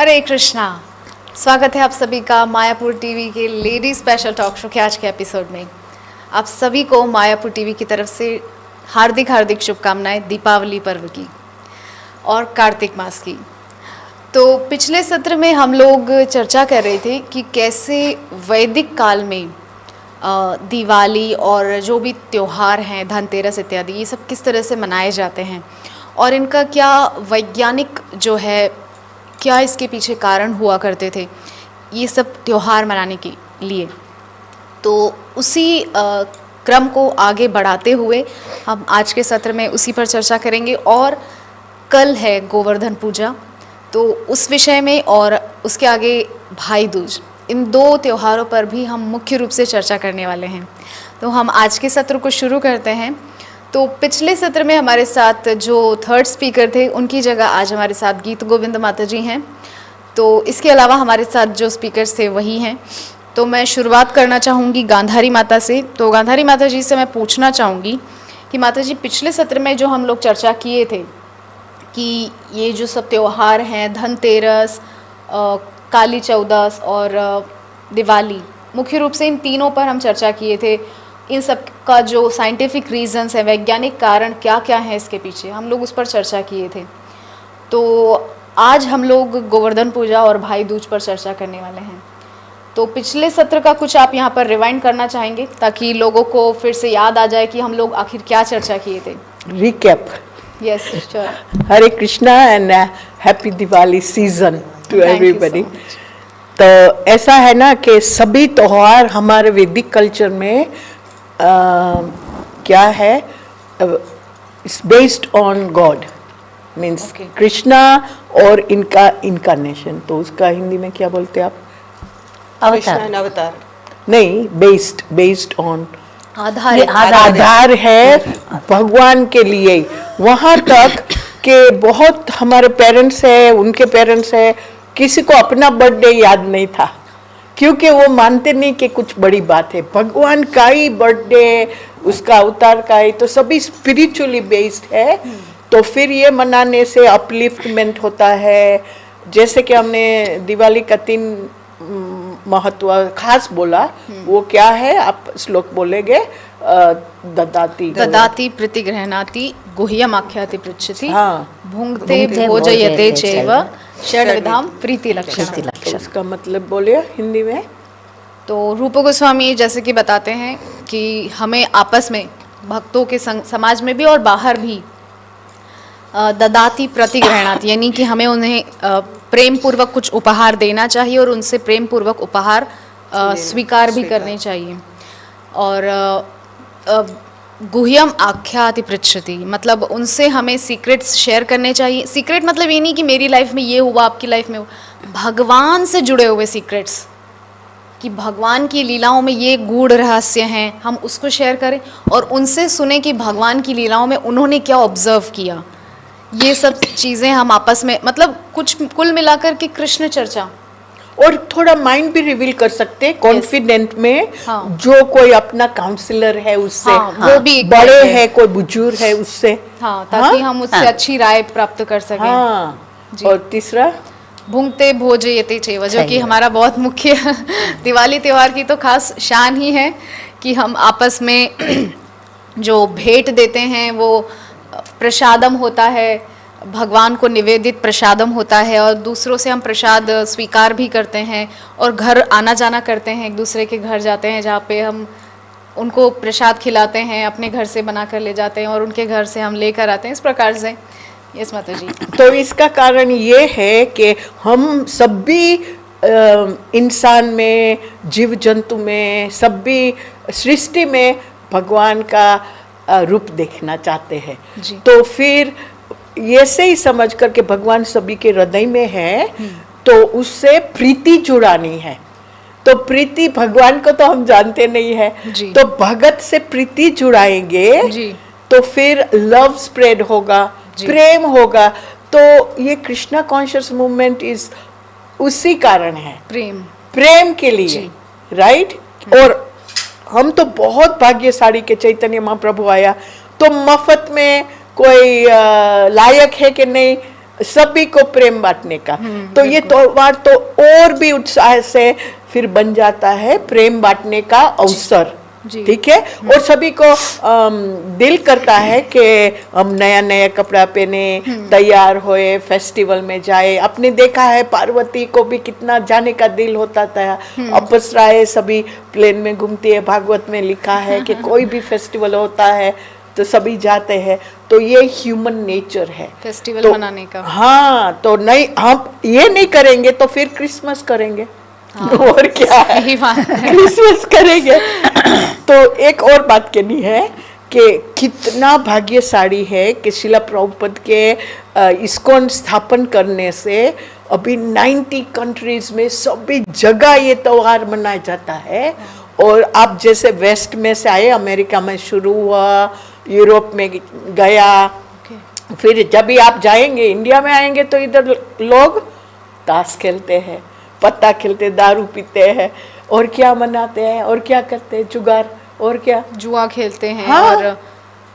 हरे कृष्णा। स्वागत है आप सभी का मायापुर टीवी के लेडी स्पेशल टॉक शो के आज के एपिसोड में। आप सभी को मायापुर टीवी की तरफ से हार्दिक हार्दिक शुभकामनाएं दीपावली पर्व की और कार्तिक मास की। तो पिछले सत्र में हम लोग चर्चा कर रहे थे कि कैसे वैदिक काल में दिवाली और जो भी त्योहार हैं, धनतेरस इत्यादि, ये सब किस तरह से मनाए जाते हैं और इनका क्या वैज्ञानिक जो है, क्या इसके पीछे कारण हुआ करते थे ये सब त्यौहार मनाने के लिए। तो उसी क्रम को आगे बढ़ाते हुए हम आज के सत्र में उसी पर चर्चा करेंगे। और कल है गोवर्धन पूजा, तो उस विषय में और उसके आगे भाई दूज, इन दो त्योहारों पर भी हम मुख्य रूप से चर्चा करने वाले हैं। तो हम आज के सत्र को शुरू करते हैं। तो पिछले सत्र में हमारे साथ जो थर्ड स्पीकर थे, उनकी जगह आज हमारे साथ गीत गोविंद माता जी हैं। तो इसके अलावा हमारे साथ जो स्पीकर्स थे वही हैं। तो मैं शुरुआत करना चाहूँगी गांधारी माता से। तो गांधारी माता जी से मैं पूछना चाहूँगी कि माता जी, पिछले सत्र में जो हम लोग चर्चा किए थे कि ये जो सब त्यौहार हैं, धनतेरस, काली चौदस और दिवाली, मुख्य रूप से इन तीनों पर हम चर्चा किए थे। इन सब का जो साइंटिफिक रीजंस है, वैज्ञानिक कारण क्या क्या है इसके पीछे, हम लोग उस पर चर्चा किए थे। तो आज हम लोग गोवर्धन पूजा और भाई दूज पर चर्चा करने वाले हैं। तो पिछले सत्र का कुछ आप यहाँ पर रिवाइंड करना चाहेंगे ताकि लोगों को फिर से याद आ जाए कि हम लोग आखिर क्या चर्चा किए थे। Recap. Yes sure. Hare Krishna and happy Diwali season two everybody. तो ऐसा है ना कि सभी त्योहार हमारे वैदिक कल्चर में क्या है, it's based on God, means Krishna और इनका इनकारनेशन। तो उसका हिंदी में क्या बोलते हैं आप? अवतार। नहीं, बेस्ड ऑन आधार है भगवान के लिए। वहाँ तक कि बहुत हमारे पेरेंट्स है, उनके पेरेंट्स है, किसी को अपना बर्थडे याद नहीं था क्योंकि वो मानते नहीं कि कुछ बड़ी बात है। भगवान का ही बर्थडे, उसका अवतार का ही, तो सभी स्पिरिचुअली बेस्ड है। तो फिर ये मनाने से अपलिफ्टमेंट होता है। जैसे कि हमने दिवाली का 3 महत्व खास बोला, वो क्या है आप श्लोक बोलेंगे? ददाति प्रतिगृह्णाति गुह्यम आख्याति पृच्छति भुंक्ते भोजयते चैव षड्विधाम प्रीति लक्षणम। तो उसका मतलब बोलिए हिंदी में। तो रूप गोस्वामी जैसे कि बताते हैं कि हमें आपस में, भक्तों के समाज में भी और बाहर भी, ददाति प्रतिगृह्णाति, यानी कि हमें उन्हें प्रेम पूर्वक कुछ उपहार देना चाहिए और उनसे प्रेम पूर्वक उपहार स्वीकार भी करने चाहिए। और गुह्यम आख्याति पृच्छति, मतलब उनसे हमें सीक्रेट्स शेयर करने चाहिए। सीक्रेट मतलब ये नहीं कि मेरी लाइफ में ये हुआ, आपकी लाइफ में हुआ, भगवान से जुड़े हुए सीक्रेट्स, कि भगवान की लीलाओं में ये गूढ़ रहस्य हैं, हम उसको शेयर करें और उनसे सुने कि भगवान की लीलाओं में उन्होंने क्या ऑब्जर्व किया। ये सब चीज़ें हम आपस में, मतलब कुछ कुल मिलाकर के कृष्ण चर्चा। और थोड़ा माइंड भी रिवील कर सकते हैं कॉन्फिडेंट में। हाँ। जो कोई अपना काउंसलर है उससे, वो भी बड़े है, कोई बुजुर्ग है उससे, ताकि हम उससे अच्छी राय प्राप्त कर सकें। और तीसरा भुंक्ते भोजयते चैव, जो कि हमारा बहुत मुख्य दिवाली त्योहार की तो खास शान ही है कि हम आपस में जो भेंट देते हैं वो प्रसादम होता है, भगवान को निवेदित प्रसादम होता है, और दूसरों से हम प्रसाद स्वीकार भी करते हैं और घर आना जाना करते हैं, एक दूसरे के घर जाते हैं जहाँ पे हम उनको प्रसाद खिलाते हैं, अपने घर से बना कर ले जाते हैं और उनके घर से हम लेकर आते हैं, इस प्रकार से। यस माता जी। तो इसका कारण ये है कि हम सभी इंसान में, जीव जंतु में, सभी सृष्टि में भगवान का रूप देखना चाहते हैं। तो फिर ऐसे ही समझ करके भगवान सभी के हृदय में है, तो उससे प्रीति जुड़ानी है। तो प्रीति, भगवान को तो हम जानते नहीं है, तो भगत से प्रीति जुड़ाएंगे तो फिर लव स्प्रेड होगा, प्रेम होगा। तो ये कृष्णा कॉन्शियस मूवमेंट इज उसी कारण है, प्रेम के लिए, राइट। और हम तो बहुत भाग्यशाली के चैतन्य महाप्रभु आया तो मफत में, कोई लायक है कि नहीं, सभी को प्रेम बांटने का। तो ये त्योहार तो और भी उत्साह से फिर बन जाता है प्रेम बांटने का अवसर। ठीक है। और सभी को दिल करता है कि हम नया नया कपड़ा पहने, तैयार होए, फेस्टिवल में जाए। आपने देखा है पार्वती को भी कितना जाने का दिल होता था। अप्सराएं सभी प्लेन में घूमती है, भागवत में लिखा है कि कोई भी फेस्टिवल होता है तो सभी जाते हैं। तो ये ह्यूमन नेचर है फेस्टिवल मनाने का। हाँ, तो नहीं, हम ये नहीं करेंगे तो फिर क्रिसमस करेंगे। और क्या है, क्रिसमस करेंगे। तो एक और बात कहनी है कि कितना भाग्यशाली है कि शिला प्रभुपद के इस्कॉन स्थापन करने से अभी 90 कंट्रीज में सभी जगह ये त्योहार मनाया जाता है। और आप जैसे वेस्ट में से आए, अमेरिका में शुरू हुआ, यूरोप में गया, फिर जब भी आप जाएंगे, इंडिया में आएंगे तो इधर लोग ताश खेलते हैं, पत्ता खेलते, दारू पीते हैं, और क्या मनाते हैं, और क्या करते हैं, जुगार, और क्या जुआ खेलते हैं। हाँ। और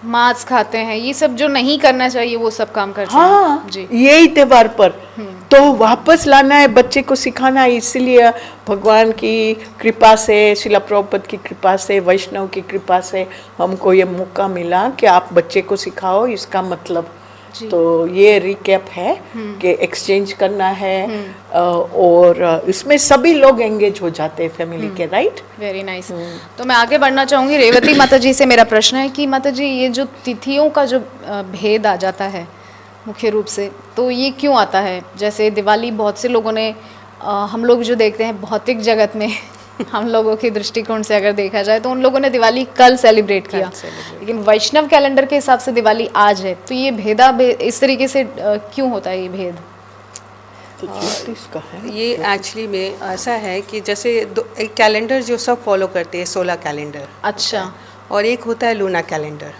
मांस खाते हैं। ये सब जो नहीं करना चाहिए वो सब काम करते हाँ, हैं जी। यही त्योहार पर तो वापस लाना है, बच्चे को सिखाना है। इसलिए भगवान की कृपा से, शिला प्रभुपद की कृपा से, वैष्णव की कृपा से हमको ये मौका मिला कि आप बच्चे को सिखाओ इसका मतलब। तो ये रिकैप है कि एक्सचेंज करना है, और इसमें सभी लोग एंगेज हो जाते हैं फैमिली के। Right, very nice. तो मैं आगे बढ़ना चाहूँगी। रेवती माता जी से मेरा प्रश्न है कि माता जी, ये जो तिथियों का जो भेद आ जाता है मुख्य रूप से, तो ये क्यों आता है? जैसे दिवाली बहुत से लोगों ने हम लोग जो देखते हैं भौतिक जगत में हम लोगों के दृष्टिकोण से अगर देखा जाए तो उन लोगों ने दिवाली कल सेलिब्रेट किया, लेकिन वैष्णव कैलेंडर के हिसाब से दिवाली आज है। तो ये इस तरीके से क्यों होता है ये भेद? ये एक्चुअली में ऐसा है कि जैसे एक कैलेंडर जो सब फॉलो करते हैं, सोलर कैलेंडर। अच्छा। और एक होता है लूना कैलेंडर।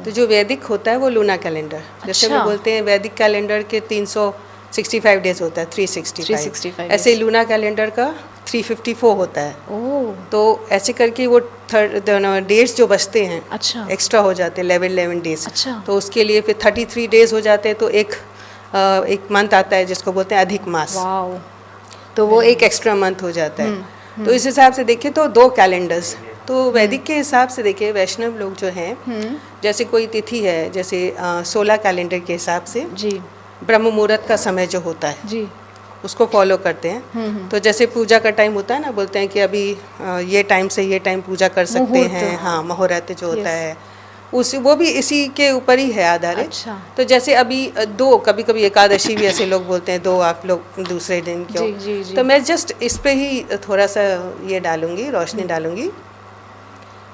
तो जो वैदिक होता है वो लूना कैलेंडर। जैसे अच्छा। हम बोलते हैं वैदिक कैलेंडर के 365 डेज होता है, 365। ऐसे लूना कैलेंडर का 354 होता है। तो ऐसे करके वो डेज जो बचते हैं, अच्छा, एक्स्ट्रा हो जाते हैं 11 डेज। अच्छा। तो उसके लिए फिर 33 डेज हो जाते हैं। तो एक मंथ आता है जिसको बोलते हैं अधिक मास। तो वो एक एक्स्ट्रा मंथ हो जाता है। तो इस हिसाब से देखें तो 2 कैलेंडर्स। तो वैदिक के हिसाब से देखिए, वैष्णव लोग जो हैं, जैसे कोई तिथि है, जैसे 16 कैलेंडर के हिसाब से जी ब्रह्म मुहूर्त का समय जो होता है जी, उसको फॉलो करते हैं। तो जैसे पूजा का टाइम होता है ना, बोलते हैं कि अभी ये टाइम से ये टाइम पूजा कर सकते हैं। हाँ, मुहूर्त जो होता है वो भी इसी के ऊपर ही है आधारित। अच्छा। तो जैसे अभी 2, कभी कभी एकादशी भी ऐसे लोग बोलते हैं 2 आप लोग दूसरे दिन क्यों। जी। तो मैं जस्ट इस पे ही थोड़ा सा ये डालूंगी, रोशनी डालूंगी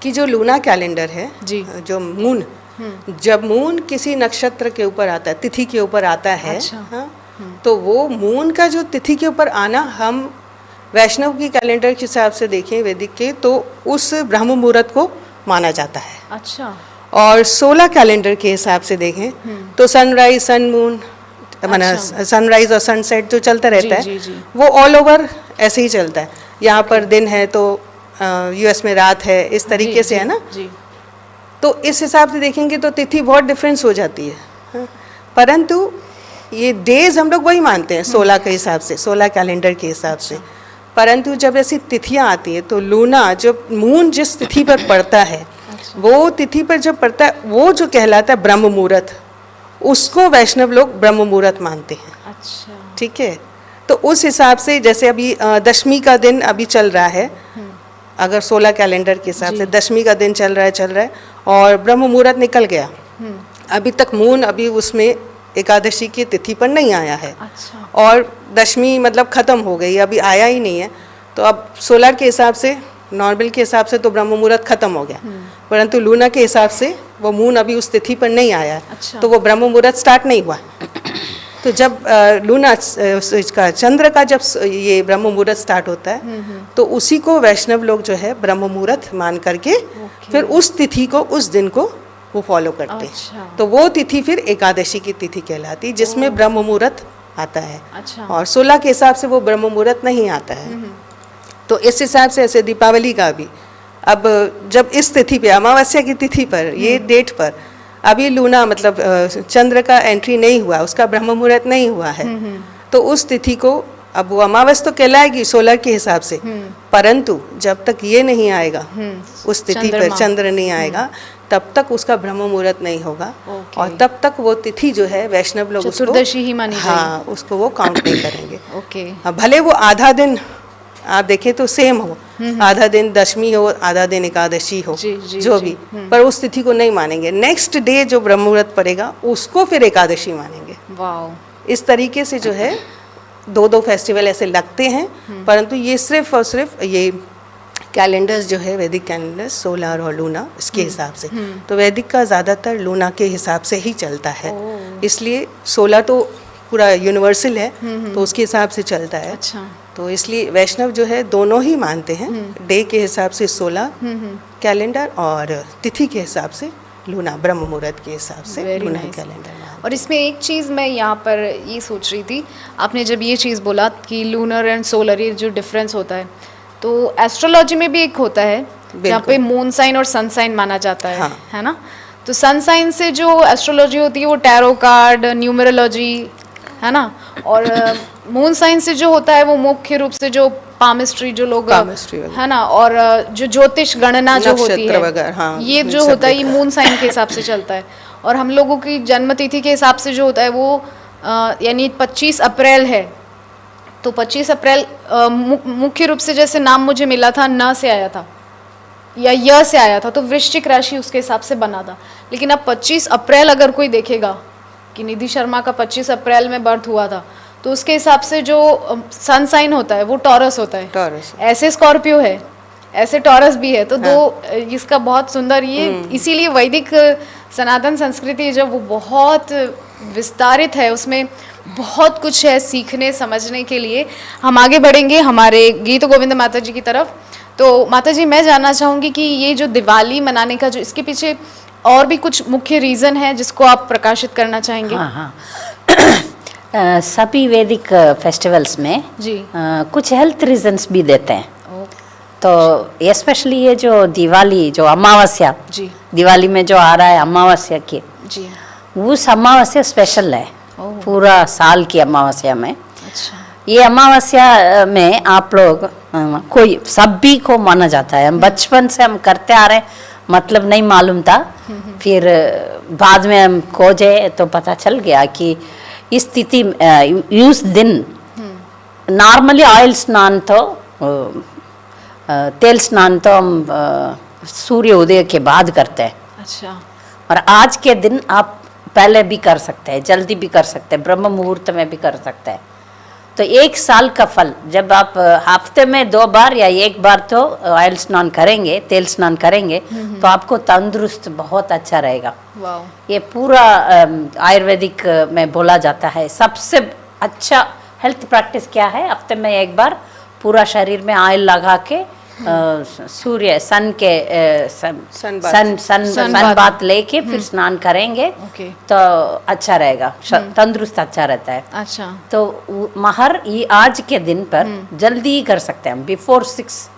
कि जो लूना कैलेंडर है जी, जो मून, जब मून किसी नक्षत्र के ऊपर आता है, तिथि के ऊपर आता है, अच्छा। हाँ, तो वो मून का जो तिथि के ऊपर आना, हम वैष्णव की कैलेंडर के हिसाब से देखें वैदिक के, तो उस ब्रह्म मुहूर्त को माना जाता है। अच्छा। और 16 कैलेंडर के हिसाब से देखें तो सनराइज, सन मून, माना सनराइज और सनसेट जो चलता रहता है, जी। वो ऑल ओवर ऐसे ही चलता है। यहाँ पर दिन है तो यूएस में रात है, इस तरीके से है ना जी। तो इस हिसाब से देखेंगे तो तिथि बहुत डिफरेंस हो जाती है। हाँ? परंतु ये डेज हम लोग वही मानते हैं 16 के हिसाब से, 16 कैलेंडर के हिसाब से। परंतु जब ऐसी तिथियां आती है तो लूना, जब मून जिस तिथि पर पड़ता है, वो तिथि पर जब पड़ता है, वो जो कहलाता है ब्रह्म मुहूर्त, उसको वैष्णव लोग ब्रह्म मुहूर्त मानते हैं। अच्छा, ठीक है। तो उस हिसाब से जैसे अभी दशमी का दिन अभी चल रहा है, अगर 16 कैलेंडर के हिसाब से दशमी का दिन चल रहा है और ब्रह्म मुहूर्त निकल गया, अभी तक मून अभी उसमें एकादशी की तिथि पर नहीं आया है। अच्छा। और दशमी मतलब ख़त्म हो गई, अभी आया ही नहीं है। तो अब सोलर के हिसाब से, नॉर्मल के हिसाब से तो ब्रह्म मुहूर्त खत्म हो गया, परंतु लूना के हिसाब से वो मून अभी उस तिथि पर नहीं आया है। अच्छा। तो वो ब्रह्म मुहूर्त स्टार्ट नहीं हुआ। तो जब लूना इसका चंद्र का जब ये ब्रह्म मुहूर्त स्टार्ट होता है, तो उसी को वैष्णव लोग जो है ब्रह्म मुहूर्त मान करके फिर उस तिथि को, उस दिन को वो फॉलो करते हैं। तो वो तिथि फिर एकादशी की तिथि कहलाती, जिसमें ब्रह्म मुहूर्त आता है। अच्छा। और 16 के हिसाब से वो ब्रह्म मुहूर्त नहीं आता है। तो इस हिसाब से ऐसे दीपावली का भी, अब जब इस तिथि पे, अमावस्या की तिथि पर, ये डेट पर अभी लूना मतलब चंद्र का एंट्री नहीं हुआ, उसका ब्रह्म मुहूर्त नहीं हुआ है, तो उस तिथि को अब वो अमावस तो कहलाएगी सोलर के हिसाब से, परंतु जब तक ये नहीं आएगा उस तिथि पर चंद्र नहीं आएगा तब तक उसका ब्रह्म मुहूर्त नहीं होगा। और तब तक वो तिथि जो है वैष्णव लोग उसको चतुर्दशी ही मानी जाएगी। हाँ, उसको वो काउंट नहीं करेंगे। ओके। भले वो आधा दिन आप देखें तो सेम हो, आधा दिन दशमी हो, आधा दिन एकादशी हो, जो भी, पर उस तिथि को नहीं मानेंगे। नेक्स्ट डे जो ब्रह्म मुहूर्त पड़ेगा उसको फिर एकादशी मानेंगे। वाह। इस तरीके से जो है दो फेस्टिवल ऐसे लगते हैं, परंतु ये सिर्फ और सिर्फ ये कैलेंडर्स जो है वैदिक कैलेंडर्स सोलर और लूना इसके हिसाब से, तो वैदिक का ज़्यादातर लूना के हिसाब से ही चलता है, इसलिए सोलर तो पूरा यूनिवर्सल है तो उसके हिसाब से चलता है। अच्छा। तो इसलिए वैष्णव जो है दोनों ही मानते हैं, डे के हिसाब से सोलर कैलेंडर और तिथि के हिसाब से लूना, ब्रह्म मुहूर्त के हिसाब से लूना कैलेंडर। और इसमें एक चीज़ मैं यहाँ पर ये सोच रही थी, आपने जब ये चीज़ बोला कि लूनर एंड सोलर ये जो डिफरेंस होता है, तो एस्ट्रोलॉजी में भी एक होता है जहाँ पे मून साइन और सन साइन माना जाता है, है ना? तो सन साइन से जो एस्ट्रोलॉजी होती है वो टैरो कार्ड, न्यूमरोलॉजी, है ना? और मून साइन से जो होता है वो मुख्य रूप से जो पामिस्ट्री जो लोग, है ना, और जो ज्योतिष गणना जो होती है, हाँ, ये जो होता है ये मून साइन के हिसाब से चलता है। और हम लोगों की जन्म तिथि के हिसाब से जो होता है वो यानी 25 अप्रैल है, तो 25 अप्रैल मुख्य रूप से जैसे नाम मुझे मिला था न से आया था या य से आया था, तो वृश्चिक राशि उसके हिसाब से बना था। लेकिन अब 25 अप्रैल अगर कोई देखेगा कि निधि शर्मा का 25 अप्रैल में बर्थ हुआ था, तो उसके हिसाब से जो सन साइन होता है वो टॉरस होता है। टॉरस ऐसे स्कॉर्पियो है, ऐसे टॉरस भी है, तो दो इसका बहुत सुंदर ये, इसीलिए वैदिक सनातन संस्कृति जब वो बहुत विस्तारित है, उसमें बहुत कुछ है सीखने समझने के लिए। हम आगे बढ़ेंगे हमारे गीत गोविंद माता जी की तरफ। तो माता जी, मैं जानना चाहूँगी कि ये जो दिवाली मनाने का जो इसके पीछे और भी कुछ मुख्य रीज़न है जिसको आप प्रकाशित करना चाहेंगे? हाँ सभी वैदिक फेस्टिवल्स में जी कुछ हेल्थ रीजंस भी देते हैं। तो स्पेशली ये जो दिवाली, जो अमावस्या, जी दिवाली में जो आ रहा है अमावस्या की, जी, उस अमावस्या स्पेशल है पूरा साल की अमावस्या में। अच्छा। ये अमावस्या में आप लोग कोई सभी को माना जाता है। हम बचपन से हम करते आ रहे हैं, मतलब नहीं मालूम था, फिर बाद में हम खोजे तो पता चल गया कि इस तिथि उस दिन नॉर्मली ऑयल स्नान तो तेल स्नान तो हम सूर्य उदय के बाद करते हैं। अच्छा। और आज के दिन आप पहले भी कर सकते हैं, जल्दी भी कर सकते हैं, ब्रह्म मुहूर्त में भी कर सकते हैं। तो एक साल का फल जब आप हफ्ते में 2 बार या 1 बार तो ऑयल स्नान करेंगे, तेल स्नान करेंगे, तो आपको तंदुरुस्त बहुत अच्छा रहेगा। वाह। ये पूरा आयुर्वेदिक में बोला जाता है सबसे अच्छा हेल्थ प्रैक्टिस क्या है, हफ्ते में 1 बार पूरा शरीर में ऑयल लगा के सूर्य सन के सन बात लेके फिर स्नान करेंगे तो अच्छा रहेगा, तंदुरुस्त अच्छा रहता है। अच्छा। तो महर ये आज के दिन पर जल्दी ही कर सकते हैं हम, बिफोर 6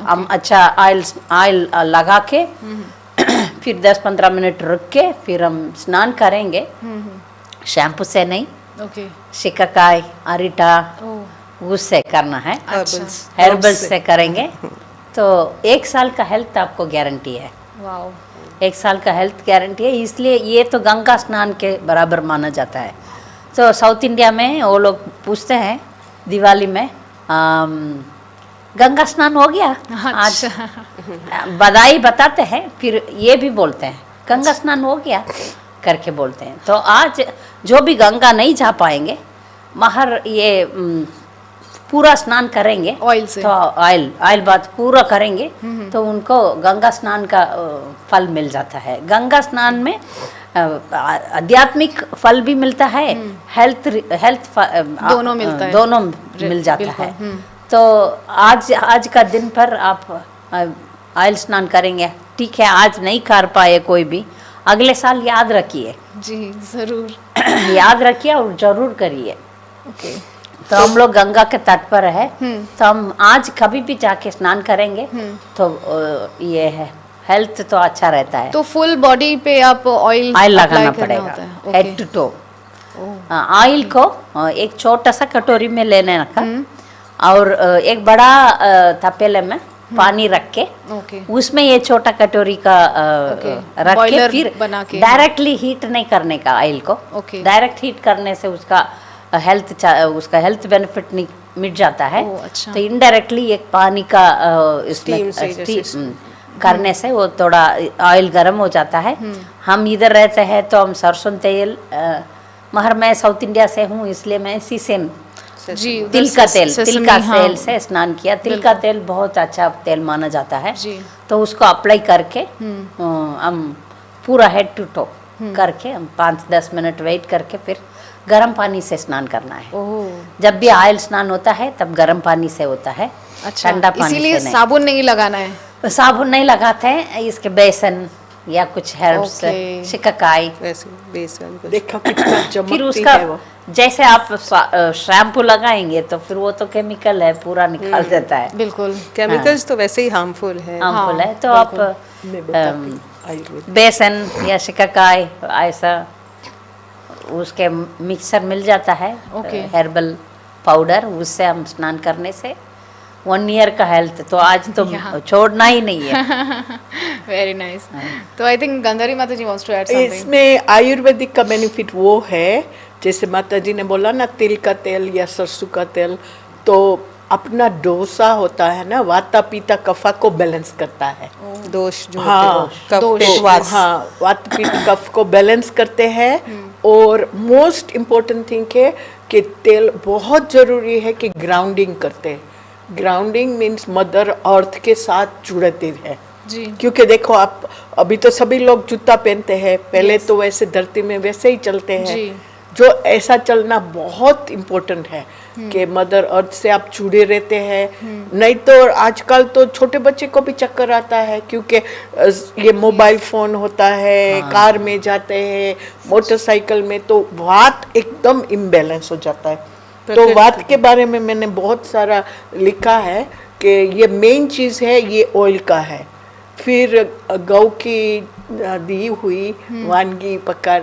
हम अच्छा ऑयल लगा के फिर 10-15 मिनट रुक के फिर हम स्नान करेंगे, शैम्पू से नहीं, शिकाकाई अरिटा उससे करना है, हर्बल्स से करेंगे। तो 1 साल का हेल्थ आपको गारंटी है। वाह। 1 साल का हेल्थ गारंटी है, इसलिए ये तो गंगा स्नान के बराबर माना जाता है। तो साउथ इंडिया में वो लोग पूछते हैं दिवाली में गंगा स्नान हो गया आज, बधाई बताते हैं, फिर ये भी बोलते हैं गंगा स्नान हो गया करके बोलते हैं। तो आज जो भी गंगा नहीं जा पाएंगे, महर ये पूरा स्नान करेंगे ऑयल से, तो ऑयल बात पूरा करेंगे तो उनको गंगा स्नान का फल मिल जाता है। गंगा स्नान में आध्यात्मिक फल भी मिलता है, हेल्थ दोनों मिलता है, दोनों मिल जाता है। तो आज का दिन पर आप ऑयल स्नान करेंगे, ठीक है, आज नहीं कर पाए कोई भी, अगले साल याद रखिए। जी जरूर याद रखिए और जरूर करिए। ओके। तो हम लोग गंगा के तट पर है, तो हम आज कभी भी जाके स्नान करेंगे तो ये है हेल्थ तो अच्छा रहता है। तो फुल बॉडी पे आप ऑयल ऑयल लगाना पड़ेगा हेड टू टो। ऑयल को एक छोटा सा कटोरी में लेने का और एक बड़ा तपेले में पानी रख के ओके उसमें ये छोटा कटोरी का रख के बॉयलर फिर बना के डायरेक्टली हीट नहीं करने का ऑयल को। ओके। डायरेक्ट हीट करने से उसका हेल्थ बेनिफिट मिट जाता है। ओह, अच्छा। तो इनडायरेक्टली एक पानी का इसमें Steam से जैसे करने से वो थोड़ा ऑयल गर्म हो जाता है। हम इधर रहते हैं तो हम सरसों तेल मगर मैं साउथ इंडिया से हूँ इसलिए मैं इसी सेम जी तिल का तेल हाँ, तेल से स्नान किया। तिल का तेल बहुत अच्छा तेल माना जाता है। जी। तो उसको अप्लाई करके हम पूरा हेड टू टो करके हम 5-10 मिनट वेट करके फिर गर्म पानी से स्नान करना है। ओह जब भी ऑयल स्नान होता है तब गर्म पानी से होता है। अच्छा, ठंडा पानी इसीलिए से नहीं। साबुन नहीं लगाना है। साबुन नहीं लगाते हैं, इसके बेसन या कुछ हर्ब्स ओके। शिकाकाई वैसे बेसन कुछ देखो कितना फिर चमकती उसका है वो। जैसे आप शैम्पू लगाएंगे तो फिर वो तो केमिकल है पूरा निकाल देता है, बिल्कुल केमिकल्स तो वैसे ही हार्मफुल है। हार्मफुल हाँ, है। तो आप मैं बताती हूँ, आयुर्वेद बेसन या शिकाकाई ऐसा उसके मिक्सर मिल जाता है ओके। हेर्बल पाउडर, उससे हम स्नान करने से 1 ईयर का हेल्थ तो आज तो यहाँ। छोड़ना ही नहीं है। Very nice. तो आई थिंक गंधारी माता जी वांट्स टू ऐड समथिंग। इसमें आयुर्वेदिक का बेनिफिट वो है, जैसे माता जी ने बोला ना तिल का तेल या सरसों का तेल, तो अपना डोसा होता है ना, वाता पीता कफा को बैलेंस करता है। दोष जो हाँ, होते हैं, कफ दोष। पित्त, वात। हाँ, वात पित्त कफ को बैलेंस करते हैं। और मोस्ट इम्पोर्टेंट थिंग है कि तेल बहुत जरूरी है कि ग्राउंडिंग करते हैं। ग्राउंडिंग मीन्स मदर अर्थ के साथ जुड़ते हैं। जी क्योंकि देखो आप अभी तो सभी लोग जूता पहनते हैं, पहले तो वैसे धरती में वैसे ही चलते हैं। जी। जो ऐसा चलना बहुत इम्पोर्टेंट है कि मदर अर्थ से आप जुड़े रहते हैं। नहीं तो आजकल तो छोटे बच्चे को भी चक्कर आता है, क्योंकि ये मोबाइल फोन होता है, कार में जाते हैं, मोटरसाइकिल में, तो वात एकदम इम्बैलेंस हो जाता है। तो वात के बारे में मैंने बहुत सारा लिखा है कि ये मेन चीज़ है, ये ऑयल का है। फिर गौ की दी हुई वानगी पका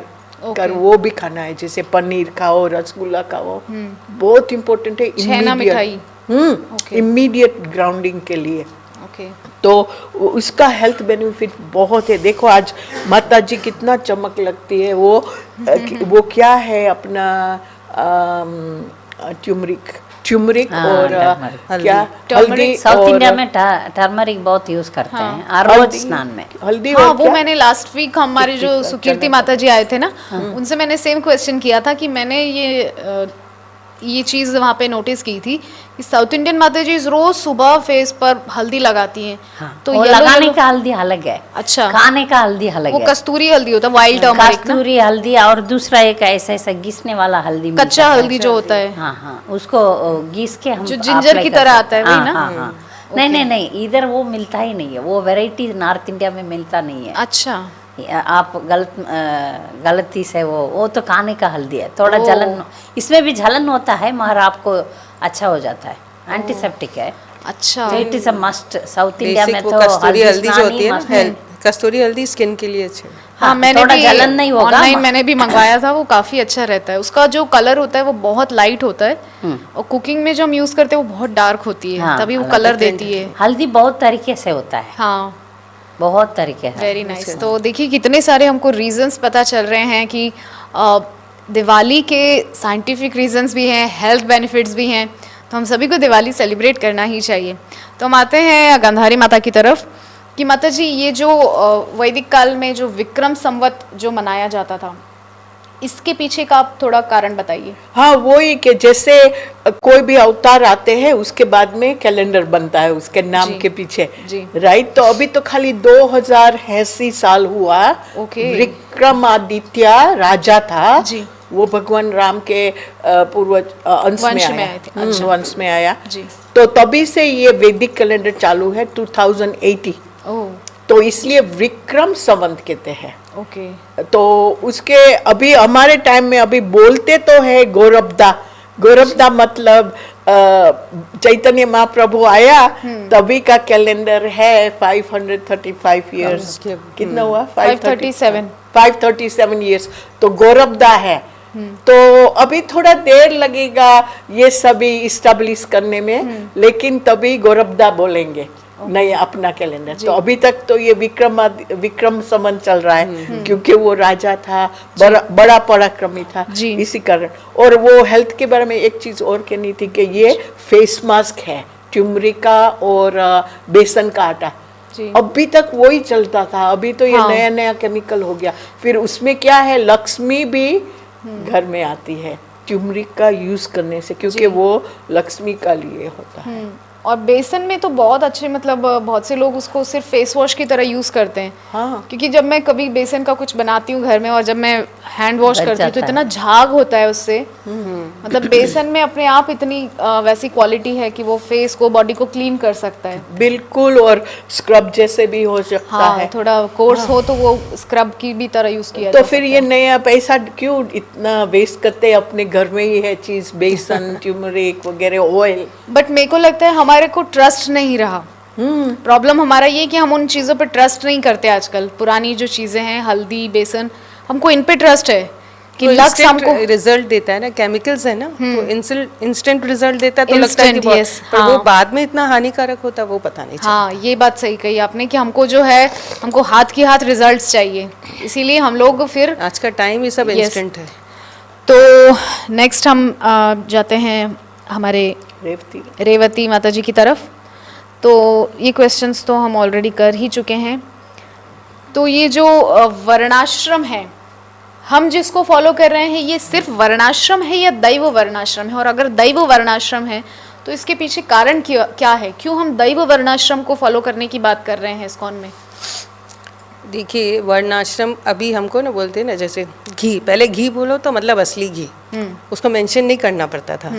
कर वो भी खाना है, जैसे पनीर खाओ, रसगुल्ला खाओ, बहुत इम्पोर्टेंट है। छेना मिठाई। इमीडिएट ग्राउंडिंग के लिए। ओके तो उसका हेल्थ बेनिफिट बहुत है। देखो आज माता जी कितना चमक लगती है। वो क्या है अपना ट्यूमरिक और क्या हल्दी, साउथ और इंडिया में टर्मरिक बहुत यूज करते हैं और रोज स्नान में। हल्दी हाँ, और वो क्या? मैंने लास्ट वीक हमारे जो ठीक है, सुकीर्ति चलना माता जी आए थे ना, उनसे मैंने सेम क्वेश्चन किया था कि मैंने ये चीज़ वहाँ पे नोटिस की थी कि साउथ इंडियन माता जी रोज सुबह फेस पर हल्दी लगाती हैं। तो yellow लगाने yellow- का हल्दी अलग है, अच्छा, खाने का हल्दी अलग वो है। कस्तूरी हल्दी होता है, वाइल्ड टर्मरिक ना, कस्तूरी हल्दी और दूसरा एक ऐसा ऐसा घिसने वाला हल्दी मिलता कच्चा है। हल्दी जो होता है। हाँ हाँ, उसको घिस के हम जो जिंजर apply की कर तरह सकते आता है, हैं। वही ना? हाँ, हाँ, हाँ। नहीं नहीं, इधर वो मिलता ही नहीं है, वो वैरायटी नॉर्थ इंडिया में मिलता नहीं है। अच्छा आप गलती से वो तो खाने का हल्दी है, थोड़ा ओह। जलन, इसमें भी जलन होता है मगर आपको अच्छा हो जाता है, एंटीसेप्टिक है। अच्छा, तो it is a must. South India में बेसिक वो तो कस्तूरी हल्दी जो स्नान होती ही है must है। ना, कस्तूरी हल्दी स्किन के लिए अच्छी है। हाँ, मैंने थोड़ा भी जलन नहीं होगा ऑनलाइन मैंने भी मंगवाया था, वो काफी अच्छा रहता है। उसका जो कलर होता है वो बहुत लाइट होता है, और कुकिंग में जो हम यूज करते हैं वो बहुत डार्क होती है, हाँ, तभी वो अलग कलर different देती है। हल्दी बहुत तरीके से होता है, हाँ, बहुत तरीके से। Very nice. तो देखिए कितने सारे हमको रीजंस पता चल रहे हैं कि दिवाली के साइंटिफिक रीजंस भी हैं, हेल्थ बेनिफिट्स भी हैं, तो हम सभी को दिवाली सेलिब्रेट करना ही चाहिए। तो हम आते हैं गंधारी माता की तरफ कि माता जी ये जो वैदिक काल में जो विक्रम संवत जो मनाया जाता था, इसके पीछे का आप थोड़ा कारण बताइए। हाँ, वही कि जैसे कोई भी अवतार आते हैं उसके बाद में कैलेंडर बनता है उसके नाम जी, के पीछे, जी। राइट। तो अभी तो खाली 2080 साल हुआ। ओके। विक्रमादित्य राजा था जी। वो भगवान राम के पूर्वज अंश में वंश में आया। आए थे, अच्छा। वंश में आया। जी। तो तभी से ये वैदिक कैलेंडर चालू है 2080। ओह, तो इसलिए विक्रम संवत कहते हैं। ओके, तो उसके अभी हमारे टाइम में अभी बोलते तो है गौरवदा। गौरवदा मतलब चैतन्य महाप्रभु आया तभी का कैलेंडर है 535 इयर्स। कितना हुआ? 537 537 इयर्स। तो गौरवदा है। तो अभी थोड़ा देर लगेगा ये सभी इस्टेब्लिश करने में, लेकिन तभी गौरवदा बोलेंगे नहीं अपना कैलेंडर। तो अभी तक तो ये विक्रम संवत चल रहा है, क्योंकि वो राजा था, बड़ा पराक्रमी था, इसी कारण। और वो हेल्थ के बारे में एक चीज और कहनी थी कि ये फेस मास्क है ट्यूमरिक का और बेसन का आटा। अभी तक वही चलता था, अभी तो ये नया नया केमिकल हो गया। फिर उसमें क्या है, लक्ष्मी भी घर में आती है ट्यूमरिक का यूज करने से, क्योंकि वो लक्ष्मी का लिए होता है। और बेसन में तो बहुत अच्छे, मतलब बहुत से लोग उसको सिर्फ फेस वॉश की तरह यूज करते हैं। हाँ। क्योंकि जब मैं कभी बेसन का कुछ बनाती हूँ घर में और जब मैं हैंड वॉश करती हूँ तो इतना झाग होता है उससे। मतलब बेसन में अपने आप इतनी वैसी क्वालिटी है कि वो फेस को, बॉडी को क्लीन कर सकता है। बिल्कुल, और स्क्रब जैसे भी हो सकता है। थोड़ा कोर्स हो तो वो स्क्रब की भी तरह यूज किया तो फिर ये नया पैसा क्यों इतना वेस्ट करते? अपने घर में ही है चीज, बेसन, ट्यूमरिक वगैरह, ऑयल। बट मेरे को लगता है हमारे को ट्रस्ट नहीं रहा। प्रॉब्लम हमारा ये कि हम उन चीज़ों पे ट्रस्ट नहीं करते आजकल। पुरानी जो चीज़ें हैं, हल्दी, बेसन, हमको इन पे ट्रस्ट है कि लक्ष्य हमको रिजल्ट देता है ना, केमिकल्स है ना, तो इंस्टेंट रिजल्ट देता है, तो लगता है कि Instant, yes, पर वो बाद में इतना हानिकारक होता है वो पता नहीं चलता। हाँ, ये बात सही कही आपने कि हमको जो है, हमको हाथ की हाथ रिजल्ट्स चाहिए, इसीलिए हम लोग फिर आज का टाइम ये सब इंस्टेंट है। तो नेक्स्ट हम जाते हैं हमारे रेवती माता जी की तरफ। तो ये क्वेश्चंस तो हम ऑलरेडी कर ही चुके हैं। तो ये जो वर्णाश्रम है, हम जिसको फॉलो कर रहे हैं, ये सिर्फ वर्णाश्रम है या दैव वर्णाश्रम है? और अगर दैव वर्णाश्रम है तो इसके पीछे कारण क्या है? क्यों हम दैव वर्णाश्रम को फॉलो करने की बात कर रहे हैं इस्कॉन में? देखिए, वर्णाश्रम अभी हमको ना बोलते हैं ना, जैसे घी, पहले घी बोलो तो मतलब असली घी, उसको मेंशन नहीं करना पड़ता था।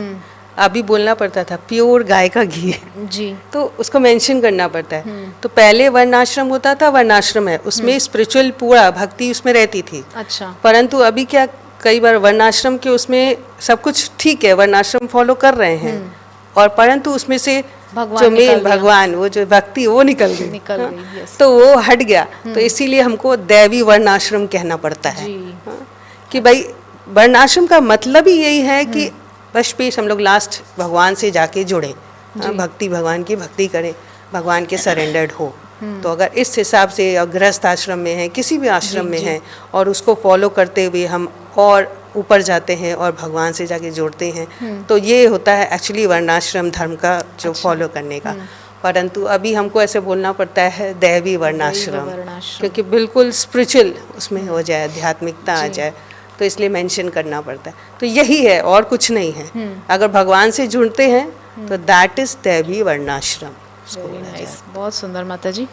अभी बोलना पड़ता था प्योर गाय का घी जी, तो उसको मेंशन करना पड़ता है। तो पहले वर्णाश्रम होता था, वर्णाश्रम है, उसमें स्पिरिचुअल पूरा भक्ति उसमें रहती थी। अच्छा। परंतु अभी क्या, कई बार वर्णाश्रम के उसमें सब कुछ ठीक है, वर्णाश्रम फॉलो कर रहे हैं, और परंतु उसमें से जो मेन भगवान, वो जो भक्ति, वो निकल गई, yes। तो वो हट गया। तो इसीलिए हमको दैवी वर्णाश्रम कहना पड़ता है। कि भाई वर्णाश्रम का मतलब ही यही है कि बस पेश हम लोग लास्ट भगवान से जाके जुड़े, भक्ति, भगवान की भक्ति करें, भगवान के सरेंडर्ड हो। तो अगर इस हिसाब से गृहस्थ आश्रम में है, किसी भी आश्रम में है, और उसको फॉलो करते हुए हम और ऊपर जाते हैं और भगवान से जाके जोड़ते हैं, तो ये होता है एक्चुअली वर्णाश्रम धर्म का जो फॉलो करने का। परंतु अभी हमको ऐसे बोलना पड़ता है दैवी वर्णाश्रम, क्योंकि बिल्कुल स्पिरिचुअल उसमें हो जाए, आध्यात्मिकता आ जाए, तो इसलिए मेंशन करना पड़ता है। तो यही है और कुछ नहीं है। अगर भगवान से जुड़ते हैं तो दैट इज दैवी वर्णाश्रम। बहुत सुंदर माता जी।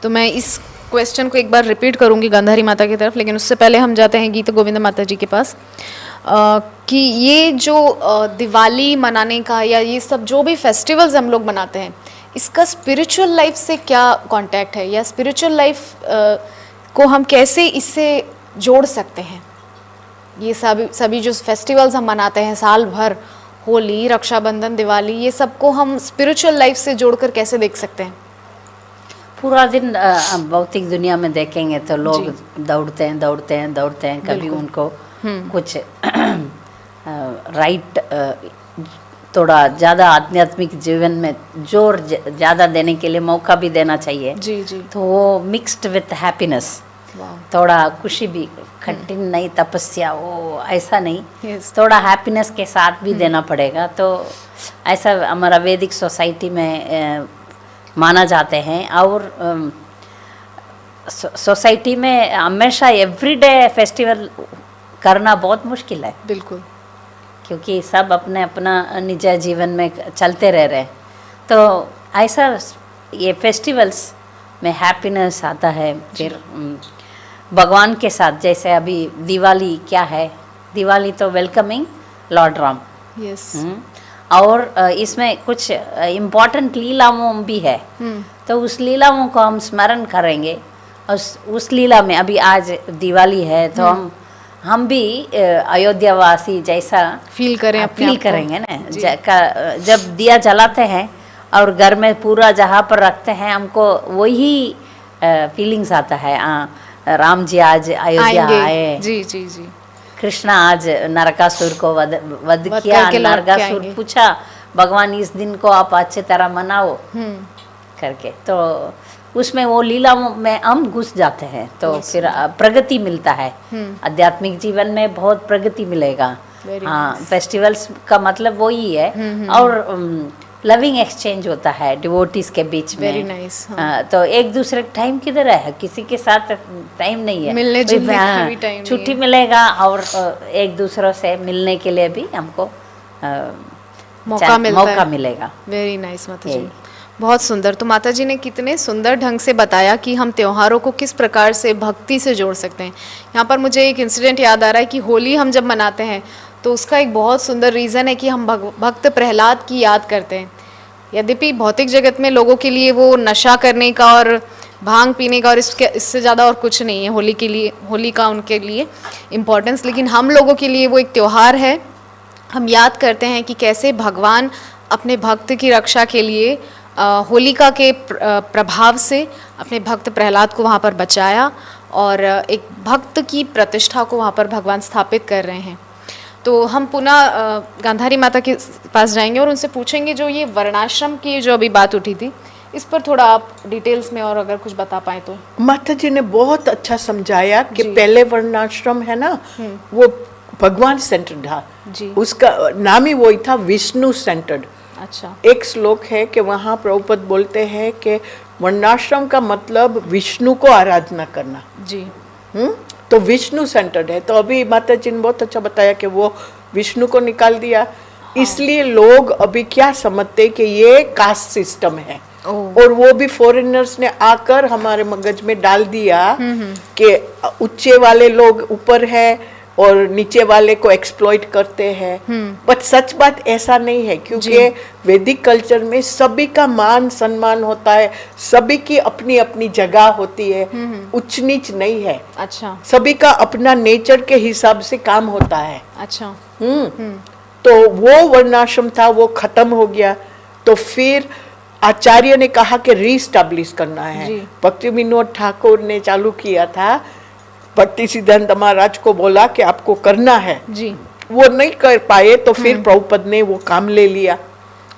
तो मैं इस क्वेश्चन को एक बार रिपीट करूंगी गांधारी माता की तरफ, लेकिन उससे पहले हम जाते हैं गीत गोविंद माता जी के पास। कि ये जो दिवाली मनाने का या ये सब जो भी फेस्टिवल्स हम लोग मनाते हैं, इसका स्पिरिचुअल लाइफ से क्या कांटेक्ट है, या स्पिरिचुअल लाइफ को हम कैसे इससे जोड़ सकते हैं? ये सभी जो फेस्टिवल्स हम मनाते हैं साल भर, होली, रक्षाबंधन, दिवाली, ये सब को हम स्पिरिचुअल लाइफ से जोड़कर कैसे देख सकते हैं? पूरा दिन भौतिक दुनिया में देखेंगे तो लोग दौड़ते हैं, कभी उनको कुछ राइट, थोड़ा ज़्यादा आध्यात्मिक जीवन में जोर ज़्यादा देने के लिए मौका भी देना चाहिए। जी जी। तो वो मिक्स्ड विथ हैप्पीनेस, थोड़ा खुशी भी, कठिन नहीं तपस्या, वो ऐसा नहीं, थोड़ा हैप्पीनेस के साथ भी देना पड़ेगा। तो ऐसा हमारा वैदिक सोसाइटी में माना जाते हैं। और सोसाइटी में हमेशा एवरीडे फेस्टिवल करना बहुत मुश्किल है। बिल्कुल, क्योंकि सब अपने अपना निजी जीवन में चलते रह रहे हैं। तो ऐसा ये फेस्टिवल्स में हैप्पीनेस आता है। फिर भगवान के साथ, जैसे अभी दिवाली क्या है, दिवाली तो वेलकमिंग लॉर्ड राम। यस। और इसमें कुछ इम्पोर्टेंट लीलाओं भी है, तो उस लीलाओं को हम स्मरण करेंगे। और उस लीला में अभी आज दिवाली है तो हम भी अयोध्यावासी जैसा फील करें अपने फील आप को। करेंगे ना। जब दिया जलाते हैं और घर में पूरा जहाँ पर रखते हैं, हमको वही फीलिंग्स आता है। राम जी आज अयोध्या आएंगे। आए, जी जी जी। कृष्णा आज नरकासुर को वध वध किया। करके लौट के नरकासुर आएंगे। पूछा भगवान इस दिन को आप अच्छे तरह मनाओ करके, तो उसमें वो लीला में हम घुस जाते हैं, तो फिर प्रगति मिलता है। आध्यात्मिक जीवन में बहुत प्रगति मिलेगा। Very हाँ, फेस्टिवल्स का मतलब वही है। और लविंग एक्सचेंज होता है डिवोटीज के बीच में। Very nice, तो एक दूसरे टाइम किधर है, किसी के साथ टाइम नहीं है। मिलने भाई, जुलने हाँ, की भी टाइम नहीं छुट्टी है। मिलेगा और एक दूसरों से मिलने के लिए भी हमको मौका मिलता मौका है। मिलेगा। वेरी नाइस माता जी, यही। बहुत सुंदर। तो माता जी ने कितने सुंदर ढंग से बताया कि हम त्योहारों को किस प्रकार से भक्ति से जोड़ सकते हैं। यहाँ पर मुझे एक इंसिडेंट याद आ रहा है कि होली हम जब मनाते हैं तो उसका एक बहुत सुंदर रीज़न है कि हम भक्त प्रहलाद की याद करते हैं। यद्यपि भौतिक जगत में लोगों के लिए वो नशा करने का और भांग पीने का और इससे ज़्यादा और कुछ नहीं है होली के लिए, होली का उनके लिए इम्पोर्टेंस, लेकिन हम लोगों के लिए वो एक त्यौहार है। हम याद करते हैं कि कैसे भगवान अपने भक्त की रक्षा के लिए होलिका के प्रभाव से अपने भक्त प्रहलाद को वहाँ पर बचाया और एक भक्त की प्रतिष्ठा को वहाँ पर भगवान स्थापित कर रहे हैं। तो हम पुनः गांधारी माता के पास जाएंगे और उनसे पूछेंगे जो ये वर्णाश्रम की जो अभी बात उठी थी, इस पर थोड़ा आप डिटेल्स में और अगर कुछ बता पाए तो। माता जी ने बहुत अच्छा समझाया कि जी। पहले वर्णाश्रम है ना, वो भगवान सेंटर्ड था। जी। उसका नाम ही वही था, विष्णु सेंटर्ड। अच्छा। एक श्लोक है कि वहाँ प्रभुपद बोलते हैं कि वर्णाश्रम का मतलब विष्णु को आराधना करना। जी। तो विष्णु सेंटर्ड है। तो अभी माता जी ने बहुत अच्छा बताया कि वो विष्णु को निकाल दिया। इसलिए लोग अभी क्या समझते कि ये कास्ट सिस्टम है, और वो भी फॉरेनर्स ने आकर हमारे मगज में डाल दिया कि ऊंचे वाले लोग ऊपर है और नीचे वाले को एक्सप्लॉइट करते हैं। बट सच बात ऐसा नहीं है, क्योंकि वैदिक कल्चर में सभी का मान सम्मान होता है, सभी की अपनी अपनी जगह होती है, उच्च नीच नहीं है। अच्छा। सभी का अपना नेचर के हिसाब से काम होता है। अच्छा। तो वो वर्णाश्रम था, वो खत्म हो गया। तो फिर आचार्य ने कहा कि रीस्टैब्लिश करना है। जी। भक्ति विनोद ठाकुर ने चालू किया था, भक्ति सिद्धांत महाराज को बोला कि आपको करना है। जी। वो नहीं कर पाए तो फिर प्रभुपद ने वो काम ले लिया,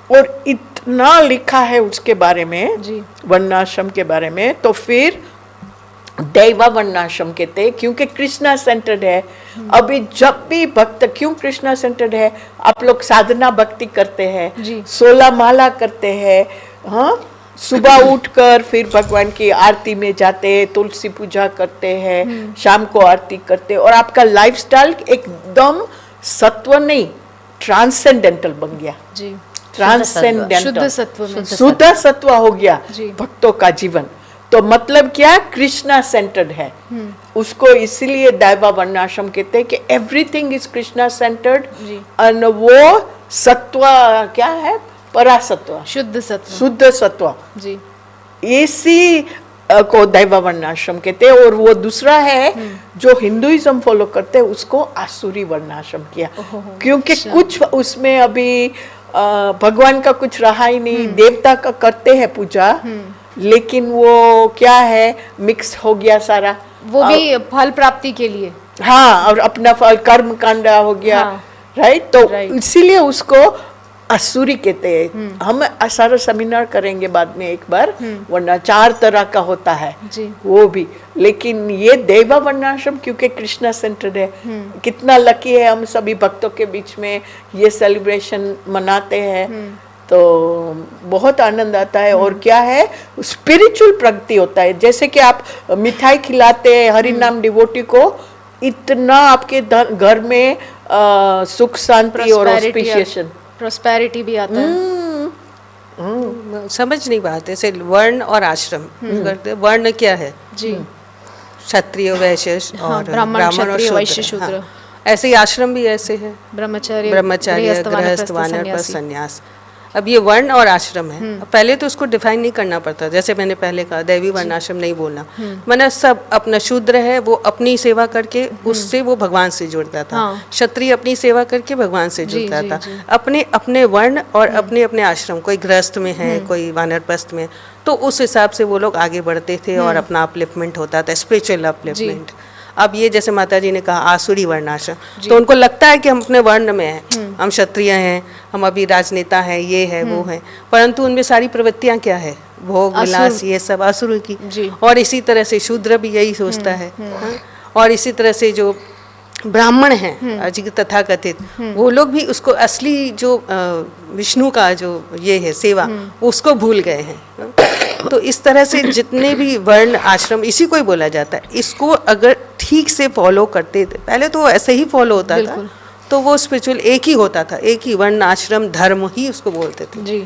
और इतना लिखा है उसके बारे में, जी। वर्णाश्रम के बारे में। तो फिर दैवा वर्णाश्रम कहते हैं, क्योंकि कृष्णा सेंटर्ड है। अभी जब भी भक्त, क्यों कृष्णा सेंटर्ड है, आप लोग साधना भक्ति करते हैं, जी। 16 माला करते हैं, हाँ, सुबह उठकर फिर भगवान की आरती में जाते हैं, तुलसी पूजा करते हैं, शाम को आरती करते हैं, और आपका लाइफस्टाइल एकदम सत्व नहीं, ट्रांसेंडेंटल बन गया। जी। ट्रांसेंडेंटल, शुद्ध सत्व में। शुद्ध सत्व हो गया जी। भक्तों का जीवन। तो मतलब क्या, कृष्णा सेंटर्ड है। उसको इसलिए दैवा वर्णाश्रम कहते हैं कि एवरीथिंग इज कृष्णा सेंटर्ड। जी। और वो सत्व क्या है, परासत्व, शुद्ध सत्व। शुद्ध सत्व, जी। इसी को दैवा वर्णाश्रम कहते हैं। और वो दूसरा है जो हिंदुइज्म फॉलो करते हैं, उसको आसुरी वर्णाश्रम किया, क्योंकि कुछ उसमें अभी भगवान का कुछ रहा ही नहीं। देवता का करते हैं पूजा, लेकिन वो क्या है, मिक्स हो गया सारा, वो भी फल प्राप्ति के लिए। हाँ, और अपना फल कर्म कांडा हो गया। हाँ। राइट। तो राइट। इसीलिए उसको असुरी कहते हैं। हम सारा सेमिनार करेंगे बाद में एक बार, वरना 4 तरह का होता है। जी। वो भी, लेकिन ये दैवा वर्णाश्रम क्योंकि कृष्णा सेंटर्ड है। कितना लकी है हम सभी भक्तों के बीच में ये सेलिब्रेशन मनाते हैं, तो बहुत आनंद आता है। और क्या है, स्पिरिचुअल प्रगति होता है। जैसे कि आप मिठाई खिलाते हैं हरि नाम डिवोटी को, इतना आपके घर में सुख शांति और ऑस्पिशिएशन, प्रोस्पेरिटी भी आता है। समझ नहीं पाते ऐसे वर्ण और आश्रम करते। वर्ण क्या है? जी। क्षत्रिय, वैश्य हाँ, और ब्राह्मण, और क्षत्रिय, वैश्य, शूद्र। ऐसे ही आश्रम भी ऐसे है, ब्रह्मचर्य, ब्रह्मचर्य, गृहस्थ, वानर पर सन्यासी। संन्यास। अब ये वर्ण और आश्रम है, पहले तो उसको डिफाइन नहीं करना पड़ता, जैसे मैंने पहले कहा दैवी वर्ण आश्रम नहीं बोलना, मैंने सब अपना शूद्र है वो अपनी सेवा करके उससे वो भगवान से जुड़ता था, क्षत्रिय अपनी सेवा करके भगवान से जुड़ता था, अपने अपने वर्ण और अपने अपने आश्रम, कोई गृहस्थ में है कोई वानरप्रस्थ में, तो उस हिसाब से वो लोग आगे बढ़ते थे और अपना अपलिफ्टमेंट होता था, स्पिरिचुअल अपलिफ्टमेंट। अब ये जैसे माता जी ने कहा आसुरी वर्णाश्रम, तो उनको लगता है कि हम अपने वर्ण में हैं, हम क्षत्रिय हैं, हम अभी राजनेता हैं, ये है वो है, परंतु उनमें सारी प्रवृत्तियां क्या है, भोग विलास, ये सब असुर की। और इसी तरह से शूद्र भी यही सोचता है, हाँ? और इसी तरह से जो ब्राह्मण हैं अजित तथाकथित, वो लोग भी उसको असली जो विष्णु का जो ये है सेवा, उसको भूल गए हैं। तो इस तरह से जितने भी वर्ण आश्रम, इसी को ही बोला जाता है, इसको अगर ठीक से फॉलो करते थे, पहले तो ऐसे ही फॉलो होता था, तो वो स्पिरिचुअल एक ही होता था, एक ही वर्ण आश्रम धर्म ही उसको बोलते थे जी।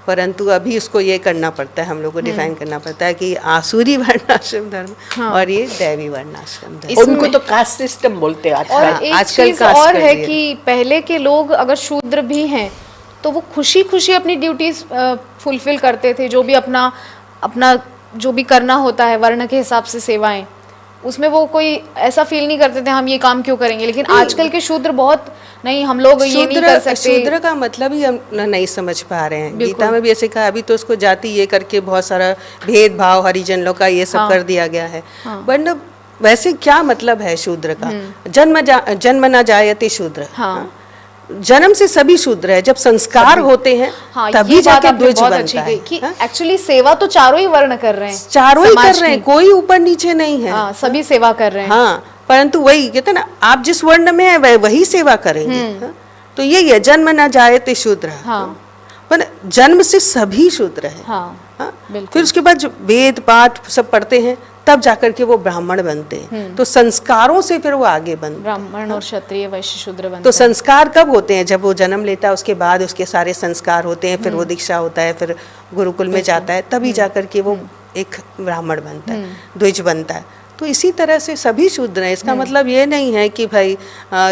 परंतु अभी उसको ये करना पड़ता है, हम लोग को डिफाइन करना पड़ता है कि आसुरी वर्णाश्रम धर्म और ये दैवी वर्णाश्रम धर्म। उनको तो कास्ट सिस्टम बोलते हैं और एक आजकल। चीज और है कि पहले के लोग अगर शूद्र भी हैं तो वो खुशी खुशी अपनी ड्यूटीज फुलफिल करते थे, जो भी अपना जो भी करना होता है वर्ण के हिसाब से सेवाएं, उसमें वो कोई ऐसा फील नहीं करते थे हम ये काम क्यों करेंगे। लेकिन आजकल के शूद्र बहुत नहीं, हम लोग ये नहीं कर सकते। शूद्र का मतलब ही हम नहीं समझ पा रहे हैं। गीता में भी ऐसे कहा, अभी तो उसको जाति ये करके बहुत सारा भेदभाव हरिजन लोग का ये सब कर दिया गया है। वरना वैसे क्या मतलब है शूद्र का? जन्म न जायते शूद्र, जन्म से सभी शूद्र है, जब संस्कार होते हैं तभी जाके द्विज बनता है। कि एक्चुअली सेवा तो चारों ही वर्ण कर रहे हैं, चारों ही कर रहे हैं, कोई ऊपर नीचे नहीं है, सभी सेवा कर रहे हैं। हाँ, परंतु वही कहते ना, आप जिस वर्ण में है वही सेवा करेंगे। तो यही है, जन्म न जायते शूद्र, पर जन्म से सभी शूद्र है। फिर उसके बाद जो वेद पाठ सब पढ़ते हैं तब जाकर के वो ब्राह्मण बनते हैं। तो संस्कारों से फिर वो आगे बनते, ब्राह्मण और क्षत्रिय वैश्य शूद्र बनते। तो संस्कार कब होते हैं? जब वो जन्म लेता है, उसके बाद उसके सारे संस्कार होते हैं, फिर वो दीक्षा होता है, फिर गुरुकुल में जाता है, तभी जाकर के वो एक ब्राह्मण बनता है, द्विज बनता है। तो इसी तरह से सभी शूद्र हैं। इसका मतलब ये नहीं है कि भाई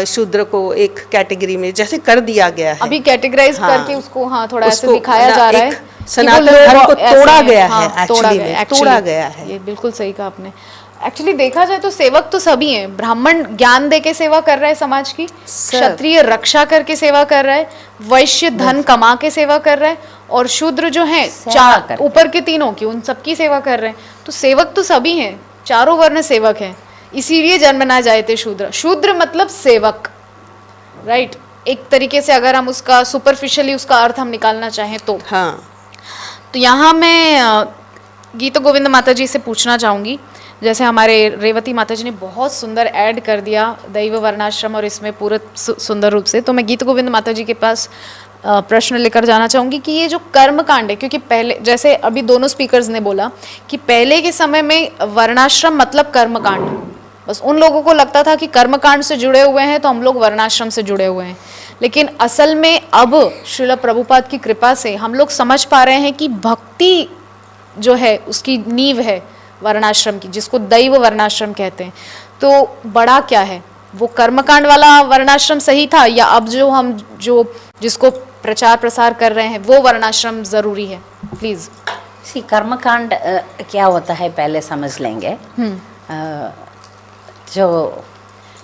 शूद्र को एक कैटेगरी में जैसे कर दिया गया है, अभी कैटेगराइज करके उसको थोड़ा ऐसे दिखाया जा रहा है, सनातन धर्म को तोड़ा गया है, एक्चुअली तोड़ा गया है। ये बिल्कुल सही कहा आपने। एक्चुअली देखा जाए तो सेवक तो सभी हैं। ब्राह्मण ज्ञान दे के सेवा कर रहा है समाज की, क्षत्रिय रक्षा करके सेवा कर रहा है, वैश्य धन कमा के सेवा कर रहा है, और शूद्र जो है चार ऊपर के तीनों की, उन सबकी सेवा कर रहे हैं। तो सेवक तो सभी हैं, चारों वर्ण सेवक हैं। इसीलिए जन्म ना जायते शूद्र। शूद्र मतलब सेवक, राइट? एक तरीके से अगर हम उसका सुपरफिशियली उसका अर्थ हम निकालना चाहें तो। तो यहाँ मैं गीता गोविंद माता जी से पूछना चाहूँगी, जैसे हमारे रेवती माता जी ने बहुत सुंदर ऐड कर दिया दैव वर्णाश्रम और इसमें पूरे सुंदर रूप से, तो मैं गीता गोविंद माता जी के पास प्रश्न लेकर जाना चाहूँगी कि ये जो कर्म कांड है, क्योंकि पहले जैसे अभी दोनों स्पीकर्स ने बोला कि पहले के समय में वर्णाश्रम मतलब कर्म कांड, बस उन लोगों को लगता था कि कर्म कांड से जुड़े हुए हैं तो हम लोग वर्णाश्रम से जुड़े हुए हैं। लेकिन असल में अब श्रील प्रभुपाद की कृपा से हम लोग समझ पा रहे हैं कि भक्ति जो है उसकी नींव है वर्णाश्रम की, जिसको दैव वर्णाश्रम कहते हैं। तो बड़ा क्या है, वो कर्मकांड वाला वर्णाश्रम सही था, या अब जो जिसको प्रचार प्रसार कर रहे हैं वो वर्णाश्रम जरूरी है? प्लीज। कर्मकांड क्या होता है पहले समझ लेंगे। जो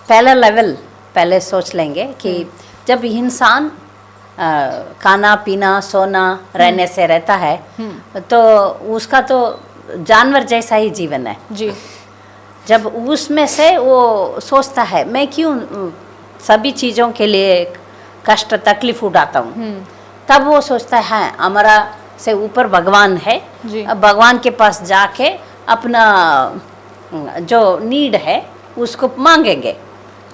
पहला लेवल पहले सोच लेंगे कि जब इंसान खाना पीना सोना रहने से रहता है तो उसका तो जानवर जैसा ही जीवन है जी। जब उसमें से वो सोचता है मैं क्यों सभी चीज़ों के लिए कष्ट तकलीफ उठाता हूँ, तब वो सोचता है हमारा से ऊपर भगवान है, अब भगवान के पास जाके अपना जो नीड है उसको मांगेंगे,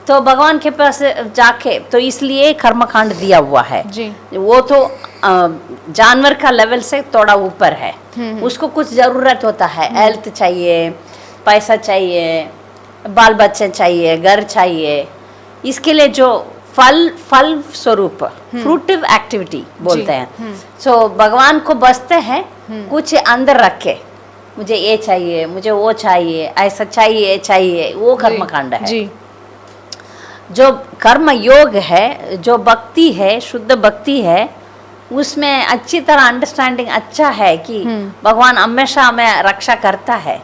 तो भगवान के पास जाके, तो इसलिए कर्मकांड दिया हुआ है जी। वो तो जानवर का लेवल से थोड़ा ऊपर है, उसको कुछ ज़रूरत होता है, हेल्थ चाहिए, पैसा चाहिए, बाल बच्चे चाहिए, घर चाहिए, इसके लिए जो फल स्वरूप फ्रूटिव एक्टिविटी बोलते हैं। सो भगवान को बसते हैं कुछ अंदर रख के, मुझे ये चाहिए, मुझे वो चाहिए, ऐसा चाहिए, वो कर्मकांड है जी। जो कर्म योग है, जो भक्ति है, शुद्ध भक्ति है, उसमें अच्छी तरह अंडरस्टैंडिंग अच्छा है कि भगवान हमेशा हमें रक्षा करता है।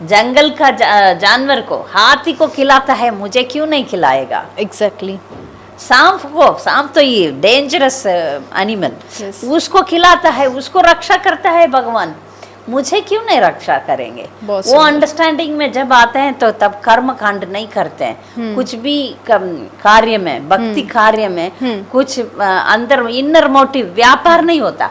जंगल का जानवर को, हाथी को खिलाता है, मुझे क्यों नहीं खिलाएगा? एग्जैक्टली। सांप तो ये डेंजरस एनिमल, Yes. उसको खिलाता है, उसको रक्षा करता है भगवान, मुझे क्यों नहीं रक्षा करेंगे? बहुत वो सुंदर। अंडरस्टैंडिंग में जब आते हैं तो तब कर्म कांड नहीं करते हैं। कुछ भी कार्य में, भक्ति कार्य में कुछ अंदर इनर मोटिव, व्यापार नहीं होता।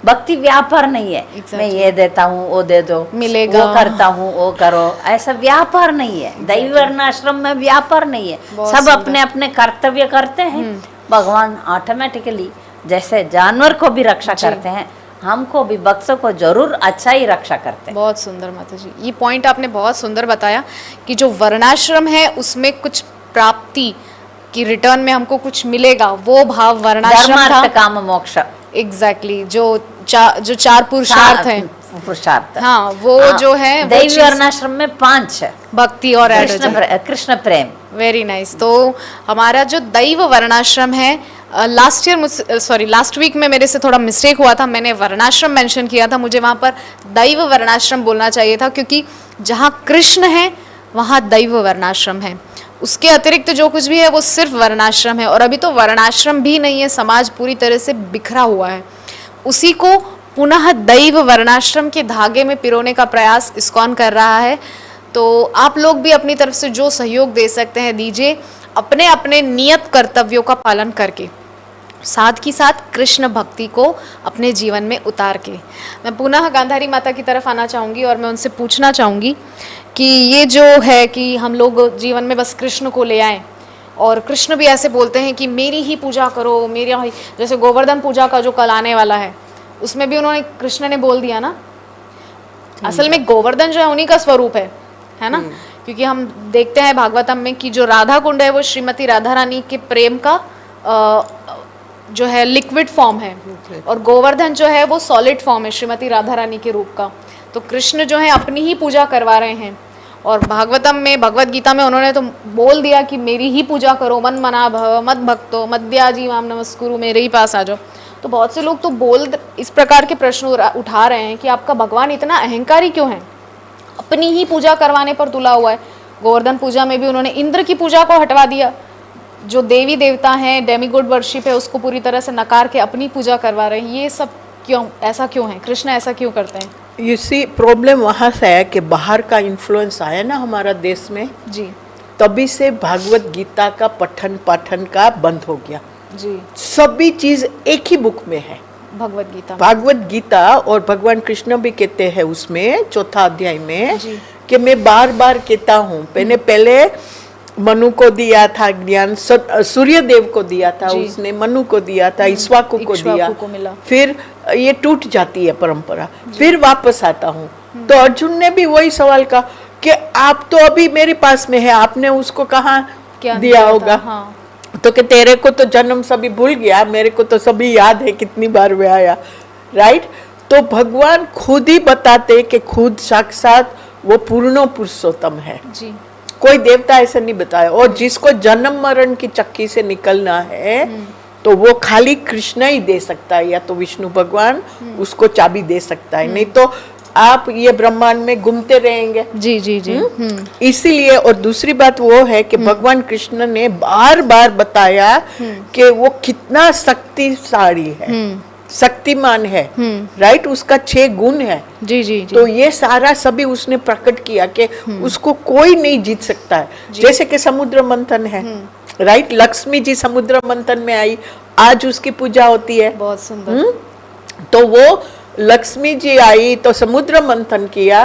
भक्ति व्यापार नहीं है। Exactly. मैं ये देता हूँ, वो दे दो, मिलेगा। वो करता हूँ, वो करो, ऐसा व्यापार नहीं है। दैव वर्णाश्रम में व्यापार नहीं है। बहुत सब सुंदर। अपने अपने कर्तव्य करते हैं। भगवान ऑटोमेटिकली जैसे जानवर को भी रक्षा करते हैं, हमको भी भक्तों को जरूर अच्छा ही रक्षा करते हैं। बहुत सुंदर माता जी, ये पॉइंट आपने बहुत सुंदर बताया कि जो वर्णाश्रम है उसमें कुछ प्राप्ति की रिटर्न में हमको कुछ मिलेगा, वो भाव वर्णाश्रम था। धर्मार्थ काम मोक्ष, एग्जैक्टली। जो चार पुरुषार्थ हैं, पुरुषार्थ, हाँ, वो हाँ, जो है वो दैव चीज़- वर्णाश्रम में 5 है। भक्ति और कृष्ण प्रेम। Very nice. तो हमारा जो दैव वर्णाश्रम है, लास्ट वीक में मेरे से थोड़ा मिस्टेक हुआ था, मैंने वर्णाश्रम मेंशन किया था, मुझे वहाँ पर दैव वर्णाश्रम बोलना चाहिए था, क्योंकि जहाँ कृष्ण है वहाँ दैव वर्णाश्रम है। उसके अतिरिक्त जो कुछ भी है वो सिर्फ वर्णाश्रम है। और अभी तो वर्णाश्रम भी नहीं है, समाज पूरी तरह से बिखरा हुआ है। उसी को पुनः दैव वर्णाश्रम के धागे में पिरोने का प्रयास इस्कॉन कर रहा है। तो आप लोग भी अपनी तरफ से जो सहयोग दे सकते हैं दीजिए, अपने अपने नियत कर्तव्यों का पालन करके, साथ ही साथ कृष्ण भक्ति को अपने जीवन में उतार के। मैं पुनः गांधारी माता की तरफ आना चाहूँगी और मैं उनसे पूछना चाहूँगी कि ये जो है कि हम लोग जीवन में बस कृष्ण को ले आएँ, और कृष्ण भी ऐसे बोलते हैं कि मेरी ही पूजा करो, मेरा ही, जैसे गोवर्धन पूजा का जो कल आने वाला है उसमें भी उन्होंने, कृष्ण ने बोल दिया ना, असल में गोवर्धन जो है उन्हीं का स्वरूप है ना। क्योंकि हम देखते हैं भागवतम में कि जो राधा कुंड है वो श्रीमती राधा रानी के प्रेम का जो है लिक्विड फॉर्म है, और गोवर्धन जो है वो सॉलिड फॉर्म है श्रीमती राधा रानी के रूप का। तो कृष्ण जो है अपनी ही पूजा करवा रहे हैं, और भागवतम में, भगवत गीता में उन्होंने तो बोल दिया कि मेरी ही पूजा करो, मन मना भव मत भक्तो मद्याजी माम नमस्कुरु, मेरे ही पास आ जाओ। तो बहुत से लोग तो इस प्रकार के प्रश्न उठा रहे हैं कि आपका भगवान इतना अहंकारी क्यों है, अपनी ही पूजा करवाने पर तुला हुआ है। गोवर्धन पूजा में भी उन्होंने इंद्र की पूजा को हटवा दिया, जो देवी देवता हैं, डेमीगॉड वर्शिप है, उसको पूरी तरह से नकार के अपनी पूजा करवा रहे हैं। ये सब क्यों, ऐसा क्यों है? कृष्ण ऐसा क्यों करते हैं? यू सी, प्रॉब्लम वहाँ से है कि बाहर का इन्फ्लुएंस आया ना हमारा देश में, जी तभी से भागवत गीता का पठन पाठन का बंद हो गया। जी। सभी चीज एक ही बुक में है, भगवत गीता में। भागवत गीता, और भगवान कृष्ण भी कहते हैं उसमें 4था अध्याय में जी। कि मैं बार बार कहता हूँ, मैंने पहले मनु को दिया था ज्ञान, सूर्य देव को दिया था, जी। उसने मनु को दिया था, इक्ष्वाकु को दिया, को मिला। फिर ये टूट जाती है परंपरा, फिर वापस आता हूँ। तो अर्जुन ने भी वही सवाल कहा कि आप तो अभी मेरे पास में है, आपने उसको कहाँ क्या दिया था? होगा? हाँ। तो कि तेरे को तो जन्म सभी भूल गया, मेरे को तो सभी याद है कितनी बार वे आया, राइट। तो भगवान खुद ही बताते कि खुद साक्षात वो पूर्ण पुरुषोत्तम है, जी। कोई देवता ऐसा नहीं बताया। और जिसको जन्म मरण की चक्की से निकलना है तो वो खाली कृष्ण ही दे सकता है, या तो विष्णु भगवान उसको चाबी दे सकता है, नहीं तो आप ये ब्रह्मांड में घूमते रहेंगे। जी जी जी। इसीलिए, और दूसरी बात वो है कि भगवान कृष्ण ने बार बार बताया कि वो कितना शक्तिशाली है, शक्तिमान है, राइट। उसका 6 गुण है। जी जी जी। तो ये सारा सभी उसने प्रकट किया कि उसको कोई नहीं जीत सकता है। जैसे कि समुद्र मंथन है, राइट। लक्ष्मी जी समुद्र मंथन में आई, आज उसकी पूजा होती है। बहुत सुंदर। तो वो लक्ष्मी जी आई तो समुद्र मंथन किया,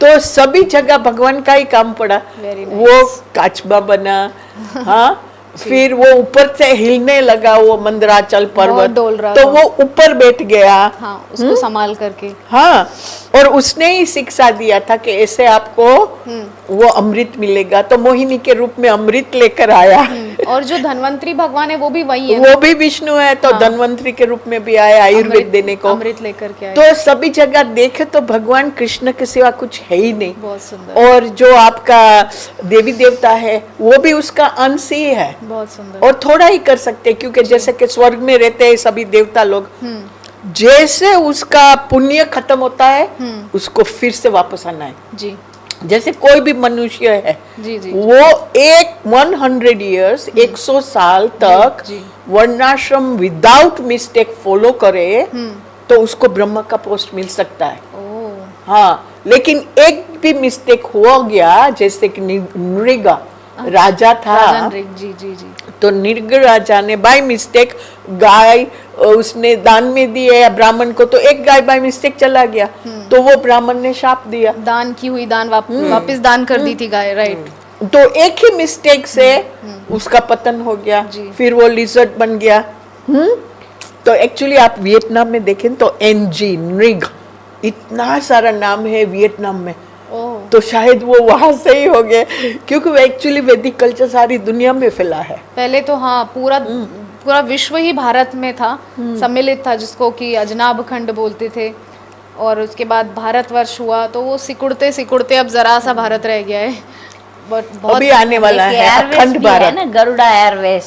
तो सभी जगह भगवान का ही काम पड़ा। Very nice. वो काचबा बना, हाँ, फिर वो ऊपर से हिलने लगा, वो मंदराचल पर्वत, डोल रहा तो था। वो ऊपर बैठ गया, हाँ, उसको संभाल करके। हाँ। और उसने ही शिक्षा दिया था कि ऐसे आपको वो अमृत मिलेगा, तो मोहिनी के रूप में अमृत लेकर आया, और जो धन्वंतरी भगवान है वो भी वही है, वो भी विष्णु है, तो धन्वंतरी के रूप में भी आए आयुर्वेद देने को, अमृत लेकर के आए। तो सभी जगह देखे तो भगवान कृष्ण के सिवा कुछ है ही नहीं। बहुत सुंदर, और जो आपका देवी देवता है वो भी उसका अंश ही है, बहुत सुंदर। और थोड़ा ही कर सकते हैं, क्योंकि जैसे कि स्वर्ग में रहते हैं सभी देवता लोग, जैसे उसका पुण्य खत्म होता है उसको फिर से वापस आना है। जी जैसे कोई भी मनुष्य है, जी जी वो 100 years 100 साल तक जी। वर्णाश्रम विदाउट मिस्टेक फॉलो करे तो उसको ब्रह्म का पोस्ट मिल सकता है। ओ हाँ, लेकिन एक भी मिस्टेक हो गया, जैसे कि नृग राजा था, राजन रिक, जी जी जी। तो नृग राजा ने बाय मिस्टेक गाय उसने दान में दी है ब्राह्मण को, तो एक गाय बाय मिस्टेक चला गया, तो वो ब्राह्मण ने शाप दिया, दान की हुई दान वापस दान कर दी थी गाय, राइट। तो एक ही मिस्टेक से उसका पतन हो गया, फिर वो लिजर्ड बन गया। तो एक्चुअली आप वियतनाम में देखें तो एनजी नृग इतना सारा नाम है वियतनाम में, तो शायद वो वहां से ही हो गए, क्योंकि वो एक्चुअली वैदिक कल्चर सारी दुनिया में फैला है। पहले तो हाँ पूरा विश्व ही भारत में था, सम्मिलित था, जिसको कि अजनाब खंड बोलते थे, और उसके बाद भारतवर्ष हुआ, तो वो सिकुड़ते सिकुड़ते अब जरा सा भारत रह गया है, बट बहुत अभी आने वाला है एयरवेज अखंड भी है भारत। ना, गरुड़ा एयरवेज,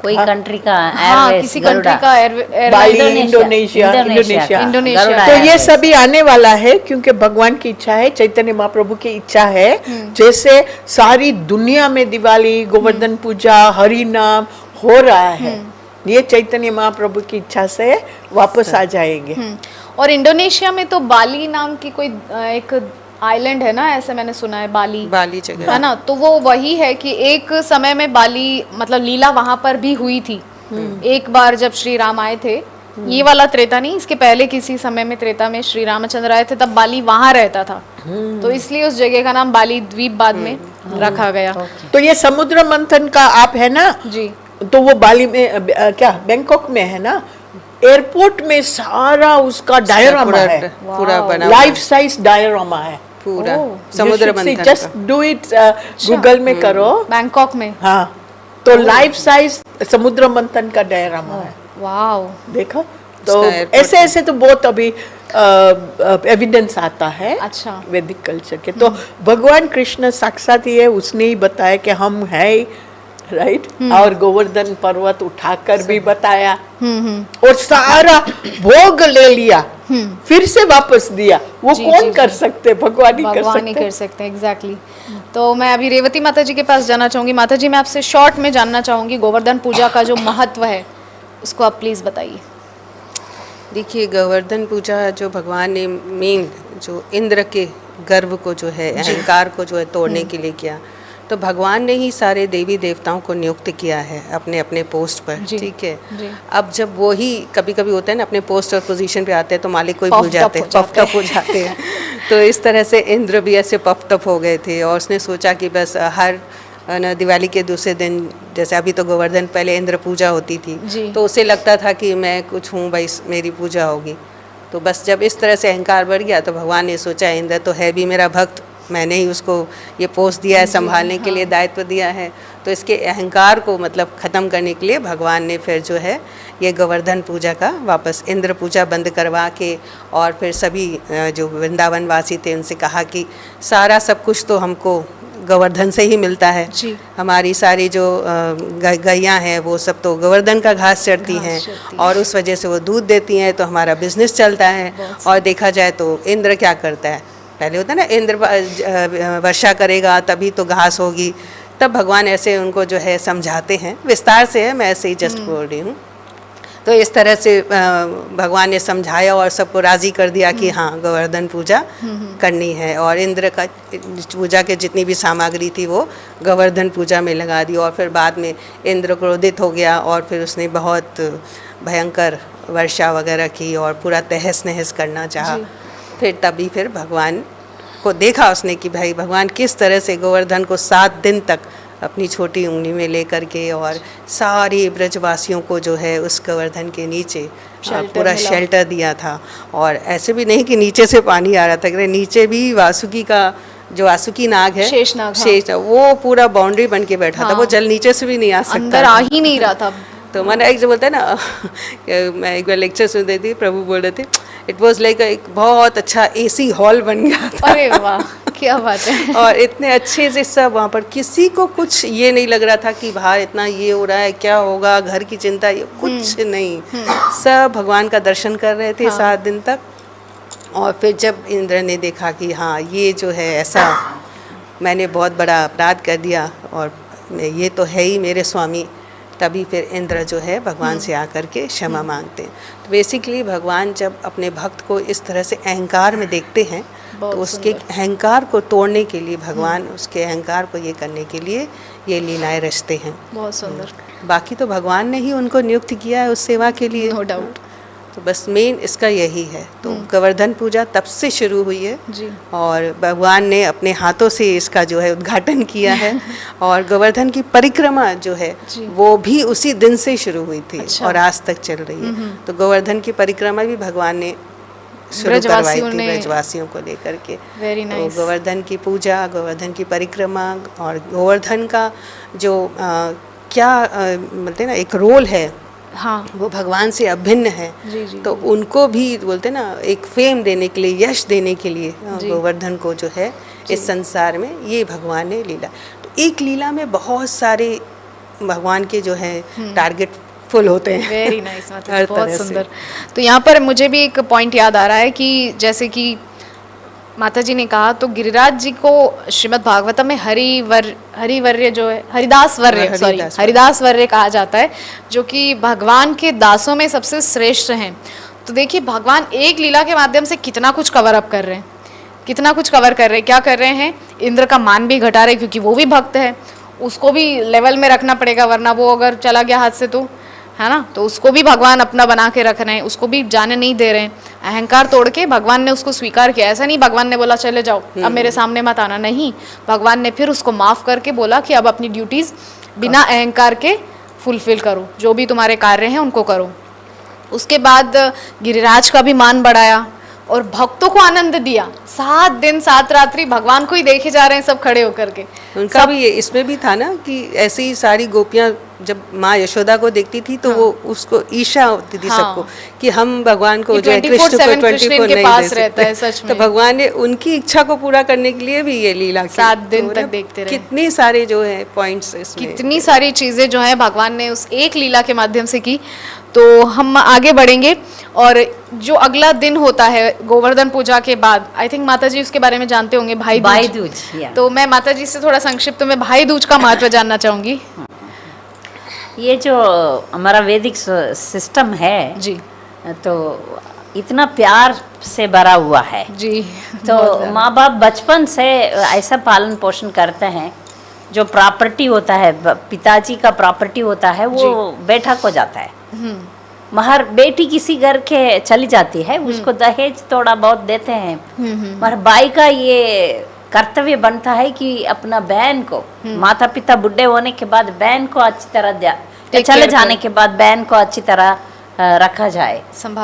कोई कंट्री का हाँ एयरवेज, किसी कंट्री का बाली, इंडोनेशिया, इंडोनेशिया। तो ये सभी आने वाला है, क्योंकि भगवान की इच्छा है, चैतन्य महाप्रभु की इच्छा है, जैसे सारी दुनिया में दिवाली, गोवर्धन पूजा, हरि नाम हो रहा है, ये चैतन्य महाप्रभु की इच्छा से वापस आ जाएंगे। और इंडोनेशिया में तो बाली नाम की कोई एक आइलैंड है ना, ऐसे मैंने सुना है, बाली जगह है ना, तो वो वही है कि एक समय में बाली मतलब लीला वहां पर भी हुई थी। एक बार जब श्री राम आए थे, ये वाला त्रेता नहीं, इसके पहले किसी समय में त्रेता में श्री रामचंद्र आए थे, तब बाली वहां रहता था, तो इसलिए उस जगह का नाम बाली द्वीप बाद में रखा गया। तो ये समुद्र मंथन का आप है ना जी, तो वो बाली में क्या बैंकॉक में है ना, एयरपोर्ट में सारा उसका डायरामा है, पूरा बना लाइफ साइज डायरामा है पूरा ओह, समुद्र मंथन जस्ट डू इट गूगल में करो, बैंकॉक में। हाँ, तो लाइफ साइज समुद्र मंथन का डायरामा है, वाओ, देखो। तो उसका airport ऐसे ऐसे तो बहुत अभी एविडेंस आता है अच्छा। वैदिक कल्चर के। तो भगवान कृष्ण साक्षात ही है, उसने ही बताया कि हम है, राइट। और गोवर्धन पर्वत उठाकर भी बताया, और सारा भोग ले लिया, फिर से वापस दिया, वो जी, कौन जी, कर जी। सकते, भगवान ही कर भगवान ही सकते। कर सकते हैं, एग्जैक्टली। तो मैं अभी रेवती माता जी के पास जाना चाहूंगी। माता जी, मैं आपसे शॉर्ट में जानना चाहूंगी गोवर्धन पूजा का जो महत्व है उसको आप प्लीज बताइए। देखिए, गोवर्धन पूजा जो भगवान ने मेन जो इंद्र के गर्व को जो है, अहंकार को जो है तोड़ने के लिए किया, तो भगवान ने ही सारे देवी देवताओं को नियुक्त किया है अपने अपने पोस्ट पर, जी, ठीक है। जी। अब जब वो ही कभी कभी होता है ना, अपने पोस्ट और पोजीशन पे आते हैं तो मालिक को ही Puffed भूल जाते हैं, up हो पफ्ड अप हो जाते हैं। तो इस तरह से इंद्र भी ऐसे पफ्ड अप हो गए थे, और उसने सोचा कि बस हर न दिवाली के दूसरे दिन, जैसे अभी तो गोवर्धन पहले इंद्र पूजा होती थी, जी। तो उसे लगता था कि मैं कुछ हूँ भाई, मेरी पूजा होगी। तो बस जब इस तरह से अहंकार बढ़ गया तो भगवान ने सोचा इंद्र तो है भी मेरा भक्त, मैंने ही उसको ये पोस्ट दिया है, संभालने के लिए दायित्व दिया है, तो इसके अहंकार को मतलब ख़त्म करने के लिए भगवान ने फिर जो है ये गोवर्धन पूजा का वापस इंद्र पूजा बंद करवा के, और फिर सभी जो वृंदावन वासी थे उनसे कहा कि सारा सब कुछ तो हमको गोवर्धन से ही मिलता है, जी। हमारी सारी जो गैयाँ हैं वो सब तो गोवर्धन का घास चढ़ती हैं, और उस वजह से वो दूध देती हैं, तो हमारा बिजनेस चलता है। और देखा जाए तो इंद्र क्या करता है, पहले होता है ना, इंद्र वर्षा करेगा तभी तो घास होगी, तब भगवान ऐसे उनको जो है समझाते हैं, विस्तार से है, मैं ऐसे ही जस्ट बोल रही हूँ। तो इस तरह से भगवान ने समझाया और सबको राज़ी कर दिया कि हाँ गोवर्धन पूजा करनी है, और इंद्र का पूजा के जितनी भी सामग्री थी वो गोवर्धन पूजा में लगा दी। और फिर बाद में इंद्र क्रोधित हो गया और फिर उसने बहुत भयंकर वर्षा वगैरह की और पूरा तहस नहस करना चाहा। फिर तभी फिर भगवान को देखा उसने कि भाई भगवान किस तरह से गोवर्धन को 7 दिन तक अपनी छोटी उंगली में लेकर के और सारी ब्रजवासियों को जो है उस गोवर्धन के नीचे पूरा शेल्टर दिया था। और ऐसे भी नहीं कि नीचे से पानी आ रहा था, नीचे भी वासुकी का जो वासुकी नाग है, शेषनाग, हाँ। शेषनाग, वो पूरा बाउंड्री बन के बैठा था, वो जल नीचे से भी नहीं आ सकता अंदर था। आ ही नहीं रहा था। तो मैंने एक जो बोलता है ना मैं एक बार लेक्चर सुन रही थी, प्रभु बोल रहे थे इट वाज लाइक एक बहुत अच्छा एसी हॉल बन गया था। अरे वाह, क्या बात है। और इतने अच्छे से सब वहाँ पर, किसी को कुछ ये नहीं लग रहा था कि बाहर इतना ये हो रहा है, क्या होगा, घर की चिंता, ये कुछ नहीं। सब भगवान का दर्शन कर रहे थे 7 दिन तक। और फिर जब इंद्र ने देखा कि हाँ ये जो है ऐसा मैंने बहुत बड़ा अपराध कर दिया और ये तो है ही मेरे स्वामी, तभी फिर इंद्र जो है भगवान से आकर के क्षमा मांगते हैं। तो बेसिकली भगवान जब अपने भक्त को इस तरह से अहंकार में देखते हैं तो उसके अहंकार को तोड़ने के लिए भगवान उसके अहंकार को ये करने के लिए ये लीलाएं रचते हैं। बहुत सुंदर। बाकी तो भगवान ने ही उनको नियुक्त किया है उस सेवा के लिए, नो डाउट। तो बस मेन इसका यही है। तो गोवर्धन पूजा तब से शुरू हुई है जी। और भगवान ने अपने हाथों से इसका जो है उद्घाटन किया है और गोवर्धन की परिक्रमा जो है जी। वो भी उसी दिन से शुरू हुई थी अच्छा। और आज तक चल रही है। तो गोवर्धन की परिक्रमा भी भगवान ने शुरू करवाई ब्रजवासियों थी ने। ब्रजवासियों को लेकर के। वेरी तो नाइस। गोवर्धन की पूजा, गोवर्धन की परिक्रमा और गोवर्धन का जो क्या बोलते हैं ना एक रोल है, हाँ वो भगवान से अभिन्न है। जी जी। तो उनको भी बोलते हैं ना एक फेम देने के लिए, यश देने के लिए जी। गोवर्धन को जो है इस संसार में ये भगवान ने लीला। तो एक लीला में बहुत सारे भगवान के जो है टारगेट फुल होते हैं। वेरी नाइस, हर मतलब बहुत तरह से। सुंदर। तो यहाँ पर मुझे भी एक पॉइंट याद आ रहा है कि जैसे कि माता जी ने कहा तो गिरिराज जी को श्रीमद् भागवतम में हरिवर्य जो है हरिदास वर्य, सॉरी हरिदास वर्य कहा जाता है, जो कि भगवान के दासों में सबसे श्रेष्ठ हैं। तो देखिए भगवान एक लीला के माध्यम से कितना कुछ कवर अप कर रहे हैं, कितना कुछ कवर कर रहे हैं। क्या कर रहे हैं, इंद्र का मान भी घटा रहे हैं क्योंकि वो भी भक्त है, उसको भी लेवल में रखना पड़ेगा वरना वो अगर चला गया हाथ से तो, है ना। तो उसको भी भगवान अपना बना के रख रहे हैं, उसको भी जाने नहीं दे रहे हैं। अहंकार तोड़ के भगवान ने उसको स्वीकार किया। ऐसा नहीं भगवान ने बोला चले जाओ अब मेरे सामने मत आना, नहीं, भगवान ने फिर उसको माफ करके बोला कि अब अपनी ड्यूटीज बिना अहंकार के फुलफिल करो, जो भी तुम्हारे कार्य हैं उनको करो। उसके बाद गिरिराज का भी मान बढ़ाया और भक्तों को आनंद दिया। 7 दिन 7 रात्रि भगवान को ही देखे जा रहे हैं सब खड़े होकर के। उनका भी ये इसमें भी था ना कि ऐसे ही सारी गोपियां जब माँ यशोदा को देखती थी तो वो उसको ईर्ष्या होती थी सबको कि हम भगवान को जो है कृष्ण को 24 इनके नहीं पास दे रहता है, सकते। सच तो में। भगवान ने उनकी इच्छा को पूरा करने के लिए भी ये लीला की। 7 दिन तो तक ना देखते रहे। कितनी सारे जो है पॉइंट्स इसमें, कितनी सारी चीजें जो है भगवान ने उस एक लीला के माध्यम से की। तो हम आगे बढ़ेंगे और जो अगला दिन होता है गोवर्धन पूजा के बाद, आई थिंक माता जी उसके बारे में जानते होंगे, भाई दूज, या। तो मैं माता जी से थोड़ा संक्षिप्त में भाई दूज का महत्व जानना चाहूंगी। ये जो हमारा वैदिक सिस्टम है जी तो इतना प्यार से भरा हुआ है। जी। तो माँ बाप बचपन से ऐसा पालन पोषण करते हैं, जो प्रॉपर्टी होता है पिताजी का प्रॉपर्टी होता है वो बेटा को जाता है। महर बेटी किसी घर के चली जाती है उसको दहेज थोड़ा बहुत देते हैं, मगर भाई का ये कर्तव्य बनता है कि अपना बहन को, माता पिता बुढ़े होने के बाद बहन को अच्छी तरह चले जाने के बाद बहन को अच्छी तरह रखा जाए।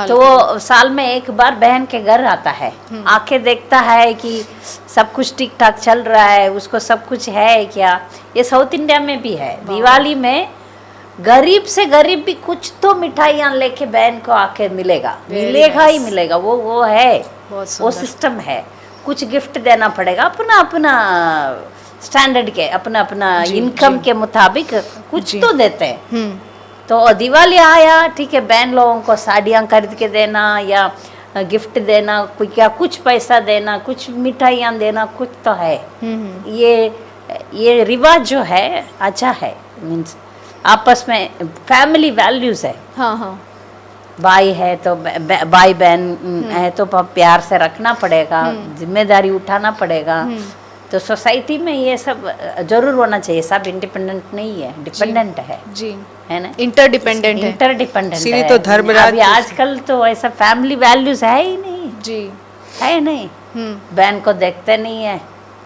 तो वो साल में एक बार बहन के घर आता है, आके देखता है कि सब कुछ ठीक ठाक चल रहा है, उसको सब कुछ है क्या। ये साउथ इंडिया में भी है, दिवाली में गरीब से गरीब भी कुछ तो मिठाइयाँ लेके बहन को आके मिलेगा ही मिलेगा। वो है, वो सिस्टम है। कुछ गिफ्ट देना पड़ेगा अपना अपना स्टैंडर्ड के, अपना अपना इनकम के मुताबिक कुछ तो देते हैं। तो दिवाली आया, ठीक है, बहन लोगों को साड़ियाँ खरीद के देना या गिफ्ट देना, क्या कुछ पैसा देना, कुछ मिठाइयाँ देना, कुछ तो है। ये रिवाज जो है अच्छा है, मीन्स आपस में फैमिली वैल्यूज है। हाँ हाँ। भाई है तो भाई बहन है तो प्यार से रखना पड़ेगा, जिम्मेदारी उठाना पड़ेगा। तो सोसाइटी में ये सब जरूर होना चाहिए। सब इंडिपेंडेंट नहीं है, डिपेंडेंट है जी, है ना, इंटरडिपेंडेंट इसीलिए तो धर्मराज अभी आजकल तो ऐसा फैमिली वैल्यूज है ही नहीं जी, है नहीं। बहन को देखते नहीं है,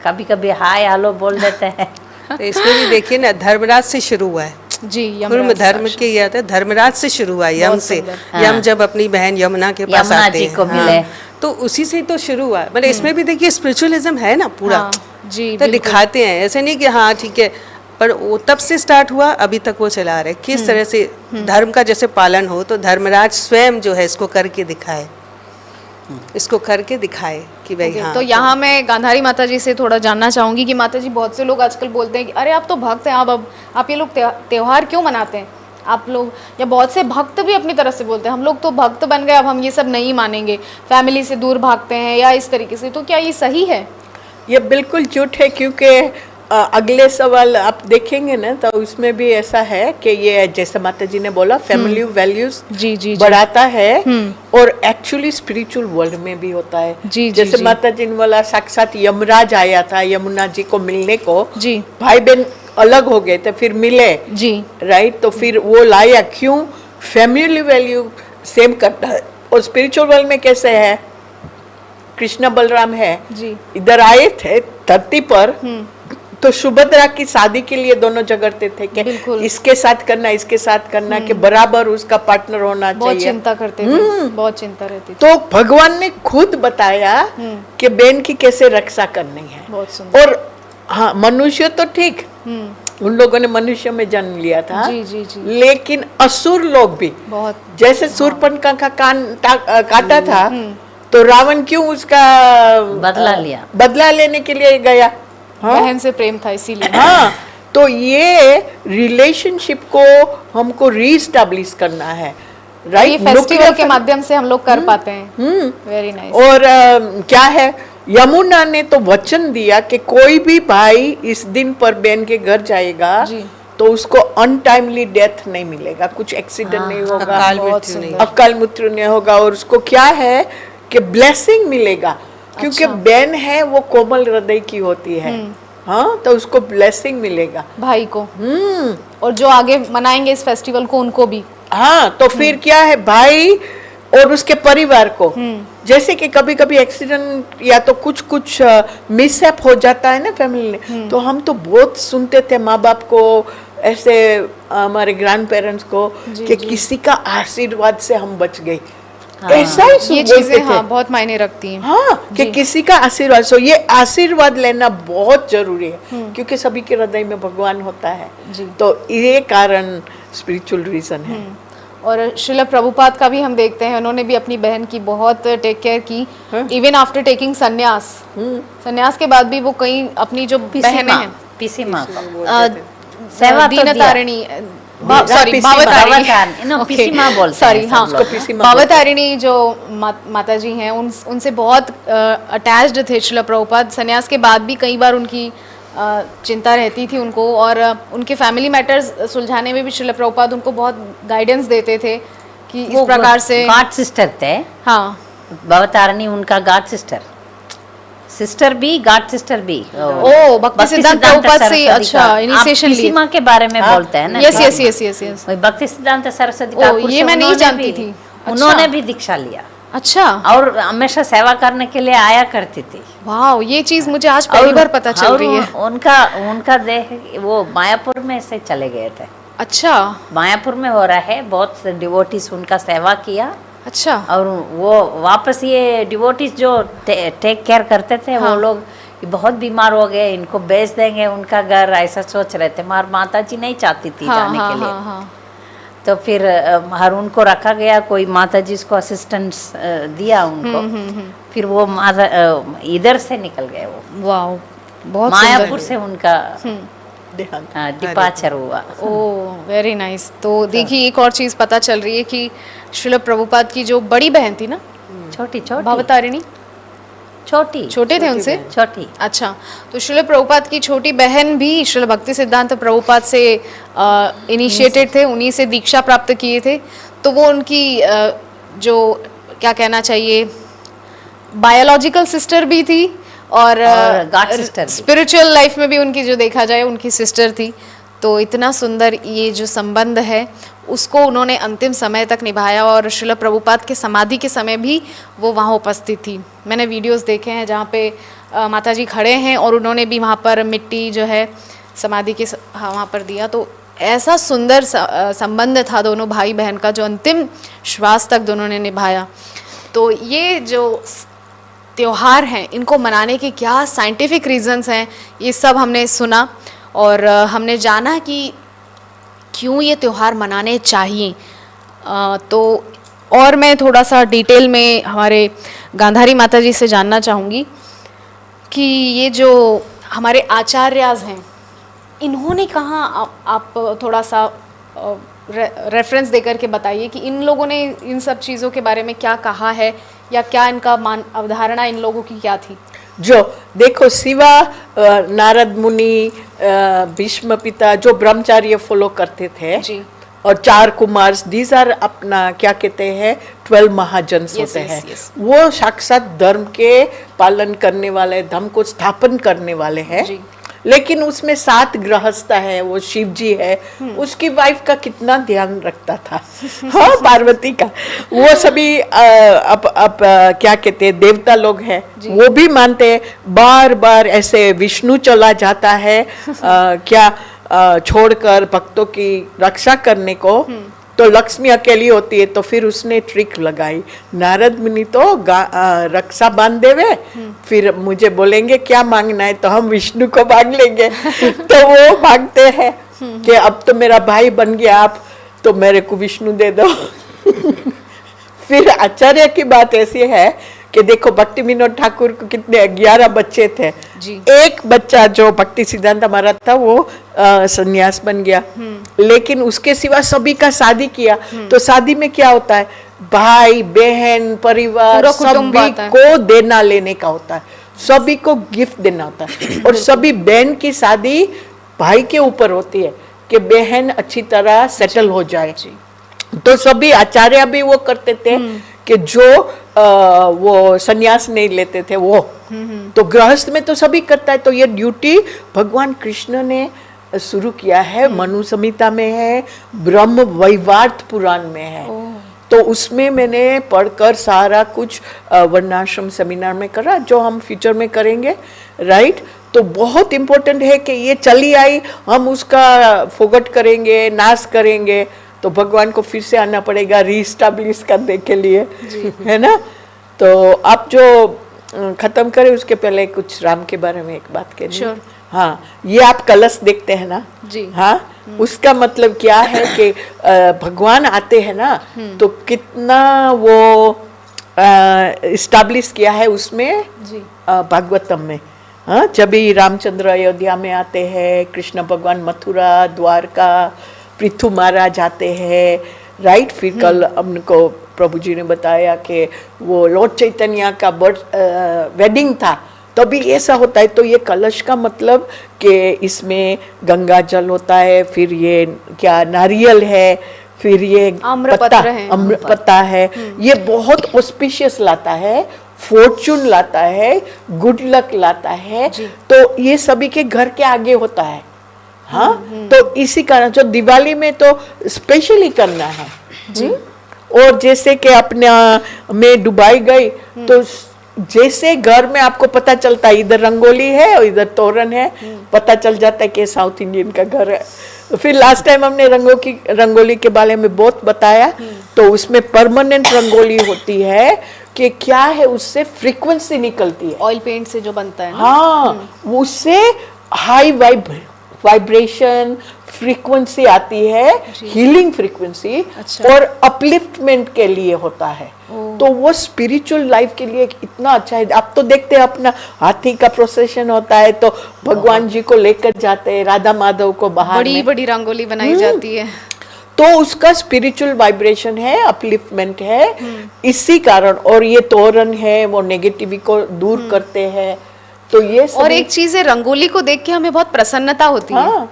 कभी कभी हाय हेलो बोल देते हैं। तो इसमें भी देखिए ना, धर्मराज से शुरू हुआ है जी। कुर्म धर्म के ये आता है, धर्मराज से शुरू हुआ, यम से। यम जब अपनी बहन यमुना के पास आते जी हैं, को मिले तो उसी से तो शुरू हुआ, मतलब इसमें भी देखिए स्पिरिचुअलिज्म है ना पूरा। हाँ, जी, तो बिल्कुल। दिखाते हैं, ऐसे नहीं कि हाँ ठीक है, पर वो तब से स्टार्ट हुआ, अभी तक वो चला रहे। किस तरह से धर्म का जैसे पालन हो, तो धर्मराज स्वयं जो है इसको करके दिखाए, इसको करके दिखाए कि भाई ओके, हाँ। तो यहाँ मैं गांधारी माता जी से थोड़ा जानना चाहूंगी कि माता जी, बहुत से लोग आजकल बोलते हैं कि अरे आप तो भक्त हैं, आप ये लोग त्योहार क्यों मनाते हैं आप लोग, या बहुत से भक्त भी अपनी तरफ से बोलते हैं हम लोग तो भक्त बन गए, अब हम ये सब नहीं मानेंगे, फैमिली से दूर भागते हैं या इस तरीके से, तो क्या ये सही है? ये बिल्कुल झूठ है, क्योंकि अगले सवाल आप देखेंगे ना तो उसमें भी ऐसा है कि ये जैसे माता जी ने बोला फैमिली वैल्यूज जी बढ़ाता है, और एक्चुअली स्पिरिचुअल वर्ल्ड में भी होता है। जी, जैसे जी। माता जी ने बोला साक्षात यमराज आया था यमुना जी को मिलने को, जी भाई बहन अलग हो गए थे फिर मिले, जी राइट, तो फिर वो लाया क्यों, फैमिली वैल्यू सेम करता है। और स्पिरिचुअल वर्ल्ड में कैसे है, कृष्ण बलराम है जी इधर आए थे धरती पर, तो सुभद्रा की शादी के लिए दोनों झगड़ते थे कि बिल्कुल। इसके साथ करना इसके साथ करना, कि बराबर उसका पार्टनर होना बहुत चाहिए। चिंता करते थे, बहुत चिंता रहती थी। तो भगवान ने खुद बताया कि बहन की कैसे रक्षा करनी है। बहुत सुंदर। और हाँ, मनुष्य तो ठीक, उन लोगों ने मनुष्य में जन्म लिया था, जी जी जी, लेकिन असुर लोग भी, बहुत जैसे शूर्पणखा का कान काटा था, तो रावण क्यों उसका बदला लेने के लिए गया, बहन से प्रेम था इसीलिए। हाँ, तो ये रिलेशनशिप को हमको रीस्टैब्लिश करना है, ये राइट, फेस्टिवल के माध्यम से हम लोग कर पाते हैं। Very nice. और क्या है, यमुना ने तो वचन दिया कि कोई भी भाई इस दिन पर बहन के घर जाएगा जी। तो उसको अनटाइमली डेथ नहीं मिलेगा, कुछ एक्सीडेंट नहीं होगा, अकाल बहुत मृत्यु नहीं। सुंदर। अकाल मृत्यु नहीं होगा, और उसको क्या है कि ब्लेसिंग मिलेगा, क्योंकि अच्छा। बहन है वो कोमल हृदय की होती है, हाँ, तो उसको ब्लेसिंग मिलेगा। भाई को, और जो आगे मनाएंगे इस फेस्टिवल को उनको भी। हाँ, तो फिर क्या है, भाई और उसके परिवार को, जैसे कि कभी कभी एक्सीडेंट या तो कुछ कुछ मिसहैप हो जाता है ना फैमिली में, तो हम तो बहुत सुनते थे माँ बाप को, ऐसे हमारे ग्रैंड पेरेंट्स को, कि किसी का आशीर्वाद से हम बच गए, ऐसा ही ये बोलते चीजें थे। हाँ बहुत मायने रखती हैं। हाँ, कि किसी का आशीर्वाद, सो ये आशीर्वाद लेना बहुत जरूरी है, क्योंकि सभी के हृदय में भगवान होता है, जी। तो ये कारण स्पिरिचुअल रीजन है। और श्रील प्रभुपाद का भी हम देखते हैं, उन्होंने भी अपनी बहन की बहुत टेक केयर की, इवन आफ्टर टेकिंग संन्यास, संन्यास के बाद भी वो कई अपनी जो बहनें हैं, पीसी माँ को सेवा तो दीन दिया। Tarini, sorry PC Bhavatarini, no, PC माँ बोलते सॉरी हैं हाँ, सब लोग। पीसी माँ भावतारिणी जो माता जी हैं, उनसे बहुत अटैच्ड थे श्रील प्रभुपाद। संन्यास के बाद भी कई बार उनकी चिंता रहती थी उनको, और उनके फैमिली मैटर्स सुलझाने में भी श्रील प्रभुपाद उनको बहुत गाइडेंस देते थे कि इस प्रकार से। गॉड सिस्टर थे, हाँ, भवतारिणी उनका गॉड सिस्टर भी, गॉड सिस्टर भी। ओ, भक्ति सिद्धांत प्रभुपाद से, सरस्वती अच्छा, का। इनिशिएशन आप पीसी ली। माँ के बारे में बोलते हैं ना। Yes yes yes yes yes. वही भक्ति सिद्धांत सरस्वती ओ, ठाकुर ये से मैं नहीं उन्होंने जानती भी- थी। अच्छा। उन्होंने भी दीक्षा लिया अच्छा, और हमेशा सेवा करने के लिए आया करती थी। वाह, ये चीज मुझे आज पहली बार पता चल और रही है। उनका देह वो मायापुर में से चले गए थे। अच्छा मायापुर में हो रहा है, बहुत से डिवोटीज उनका सेवा किया, अच्छा, और वो वापस ये डिवोटीज जो टेक केयर करते थे, हाँ। वो लोग ये बहुत बीमार हो गए, इनको बेच देंगे उनका घर, ऐसा सोच रहे थे, मगर माता जी नहीं चाहती थी हाँ जाने हाँ के लिए। हाँ हाँ, तो फिर हर उनको रखा गया, कोई माता जी को असिस्टेंस दिया उनको, फिर वो माता इधर से निकल गए, वो वाह, बहुत मायापुर से उनका देहांत। डिपार्चर हुआ। Oh very nice. तो देखिए एक और चीज पता चल रही है कि श्रील प्रभुपाद की जो बड़ी बहन थी ना, छोटी छोटी भवतारिणी, छोटी छोटे थे उनसे। छोटी अच्छा, तो श्रील प्रभुपाद की छोटी बहन भी श्रील भक्ति सिद्धांत प्रभुपाद से इनिशिएटेड थे, उन्हीं से दीक्षा प्राप्त किए थे। तो वो उनकी जो क्या कहना चाहिए, बायोलॉजिकल सिस्टर भी थी, और God sister भी। स्पिरिचुअल लाइफ में भी उनकी जो देखा जाए उनकी सिस्टर थी। तो इतना सुंदर ये जो संबंध है उसको उन्होंने अंतिम समय तक निभाया, और श्रील प्रभुपाद के समाधि के समय भी वो वहाँ उपस्थित थी। मैंने वीडियोस देखे हैं जहाँ पे माता जी खड़े हैं और उन्होंने भी वहाँ पर मिट्टी जो है समाधि के वहाँ पर दिया। तो ऐसा सुंदर संबंध था दोनों भाई बहन का, जो अंतिम श्वास तक दोनों ने निभाया। तो ये जो त्योहार हैं इनको मनाने के क्या साइंटिफिक रीजंस हैं, ये सब हमने सुना और हमने जाना कि क्यों ये त्यौहार मनाने चाहिए। तो और मैं थोड़ा सा डिटेल में हमारे गांधारी माता जी से जानना चाहूँगी कि ये जो हमारे आचार्याज हैं इन्होंने कहा, आप थोड़ा सा रेफरेंस देकर के बताइए कि इन लोगों ने इन सब चीज़ों के बारे में क्या कहा है या क्या इनका अवधारणा इन लोगों की क्या थी। जो देखो शिवा, नारद मुनि, भीष्म पिता जो ब्रह्मचार्य फॉलो करते थे जी। और 4 कुमार, दीज आर अपना क्या कहते हैं 12 महाजन्स होते हैं। वो साक्षात धर्म के पालन करने वाले, धर्म को स्थापन करने वाले हैं। लेकिन उसमें 7 गृहस्थ है, वो शिव जी है, उसकी वाइफ का कितना ध्यान रखता था। हाँ, पार्वती का। वो सभी अब क्या कहते हैं देवता लोग हैं, वो भी मानते हैं। बार बार ऐसे विष्णु चला जाता है छोड़कर भक्तों की रक्षा करने को, तो लक्ष्मी अकेली होती है, तो फिर उसने ट्रिक लगाई। नारद मुनि तो रक्षा बांध देवे, फिर मुझे बोलेंगे क्या मांगना है तो हम विष्णु को मांग लेंगे। तो वो मांगते हैं कि अब तो मेरा भाई बन गया आप, तो मेरे को विष्णु दे दो। फिर आचार्य की बात ऐसी है कि देखो भक्ति विनोद ठाकुर को कितने 11 बच्चे थे जी। एक बच्चा जो भक्ति सिद्धांत हमारा था वो सन्यास बन गया, लेकिन उसके सिवा सभी का शादी किया। तो शादी में क्या होता है, भाई बहन परिवार सभी को देना लेने का होता है, सभी को गिफ्ट देना होता है। और सभी बहन की शादी भाई के ऊपर होती है कि बहन अच्छी तरह सेटल हो जाए। तो सभी आचार्य भी वो करते थे कि जो वो सन्यास नहीं लेते थे वो, तो गृहस्थ में तो सभी करता है। तो ये ड्यूटी भगवान कृष्ण ने शुरू किया है, मनु संहिता में है, ब्रह्म वैवर्त पुराण में है। तो उसमें मैंने पढ़कर सारा कुछ वर्णाश्रम सेमिनार में करा, जो हम फ्यूचर में करेंगे, राइट। तो बहुत इम्पोर्टेंट है कि ये चली आई, हम उसका फोगट करेंगे, नाश करेंगे, तो भगवान को फिर से आना पड़ेगा रीस्टैब्लिश करने के लिए, है ना। तो आप जो खत्म करें उसके पहले कुछ राम के बारे में एक बात करिए। sure. हाँ, ये आप कलश देखते हैं ना जी। हाँ, उसका मतलब क्या है कि भगवान आते हैं ना, तो कितना वो इस्टेब्लिश किया है उसमें भागवतम में। हाँ, जब भी रामचंद्र अयोध्या में आते हैं, कृष्ण भगवान मथुरा द्वारका पृथु महाराज आते हैं, राइट। फिर कल हमको प्रभु जी ने बताया कि वो लॉर्ड चैतन्य का वेडिंग था, तभी ऐसा होता है। तो ये कलश का मतलब कि इसमें गंगा जल होता है, फिर ये क्या नारियल है, फिर ये पत्ता है। ये बहुत ऑस्पिशियस लाता है, फॉर्चून लाता है, गुड लक लाता है। तो ये सभी के घर के आगे होता है। हाँ, तो इसी कारण जो दिवाली में तो स्पेशली करना है जी। और जैसे कि अपने में दुबई गई, तो जैसे घर में आपको पता चलता है इधर रंगोली है और इधर तोरण है, पता चल जाता है कि साउथ इंडियन का घर है। फिर लास्ट टाइम हमने रंगोली के बारे में बहुत बताया। तो उसमें परमानेंट रंगोली होती है कि क्या है, उससे फ्रीक्वेंसी निकलती है, ऑयल पेंट से जो बनता है ना। हाँ, उससे हाई वाइब्रेशन फ्रीक्वेंसी आती है, हीलिंग फ्रीक्वेंसी। अच्छा। और अपलिफ्टमेंट के लिए होता है। तो वो स्पिरिचुअल लाइफ के लिए इतना अच्छा है। आप तो देखते हैं अपना हाथी का प्रोसेशन होता है, तो भगवान जी को लेकर जाते हैं, राधा माधव को बाहर बड़ी बड़ी रंगोली बनाई जाती है। तो उसका स्पिरिचुअल वाइब्रेशन है, अपलिफ्टमेंट है, इसी कारण। और ये तोरण है, वो नेगेटिविटी को दूर करते हैं। तो ये और एक चीज है, रंगोली को देख के हमें बहुत प्रसन्नता होती है,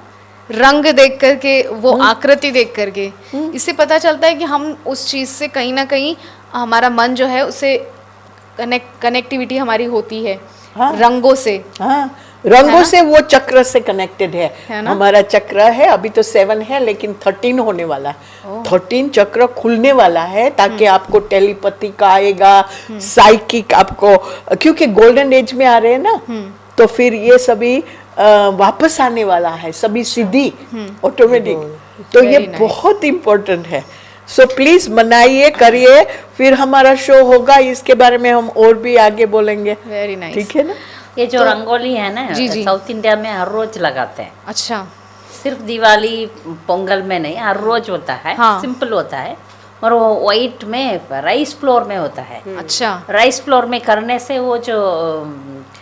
रंग देख करके, वो आकृति देख करके। इससे पता चलता है कि हम उस चीज से कहीं ना कहीं हमारा मन जो है उससे कनेक्टिविटी हमारी होती है। रंगों से। रंगों से वो चक्र से कनेक्टेड है हमारा चक्र है। अभी तो 7 है, लेकिन 13 होने वाला है। 13 चक्र खुलने वाला है, ताकि आपको टेलीपैथी का आएगा, साइकिक आपको, क्योंकि गोल्डन एज में आ रहे हैं ना, तो फिर ये सभी वापस आने वाला है, सभी सीधी ऑटोमेटिक। तो ये बहुत इम्पोर्टेंट है। सो प्लीज मनाइए, करिए, फिर हमारा शो होगा, इसके बारे में हम और भी आगे बोलेंगे। Very nice. ठीक है ना? ये जो रंगोली है ना, जी, जी। साउथ इंडिया में हर रोज लगाते हैं, अच्छा, सिर्फ दिवाली पोंगल में नहीं, हर रोज होता है। हाँ। सिंपल होता है, और वो वाइट में राइस फ्लोर में होता है। अच्छा, राइस फ्लोर में करने से वो जो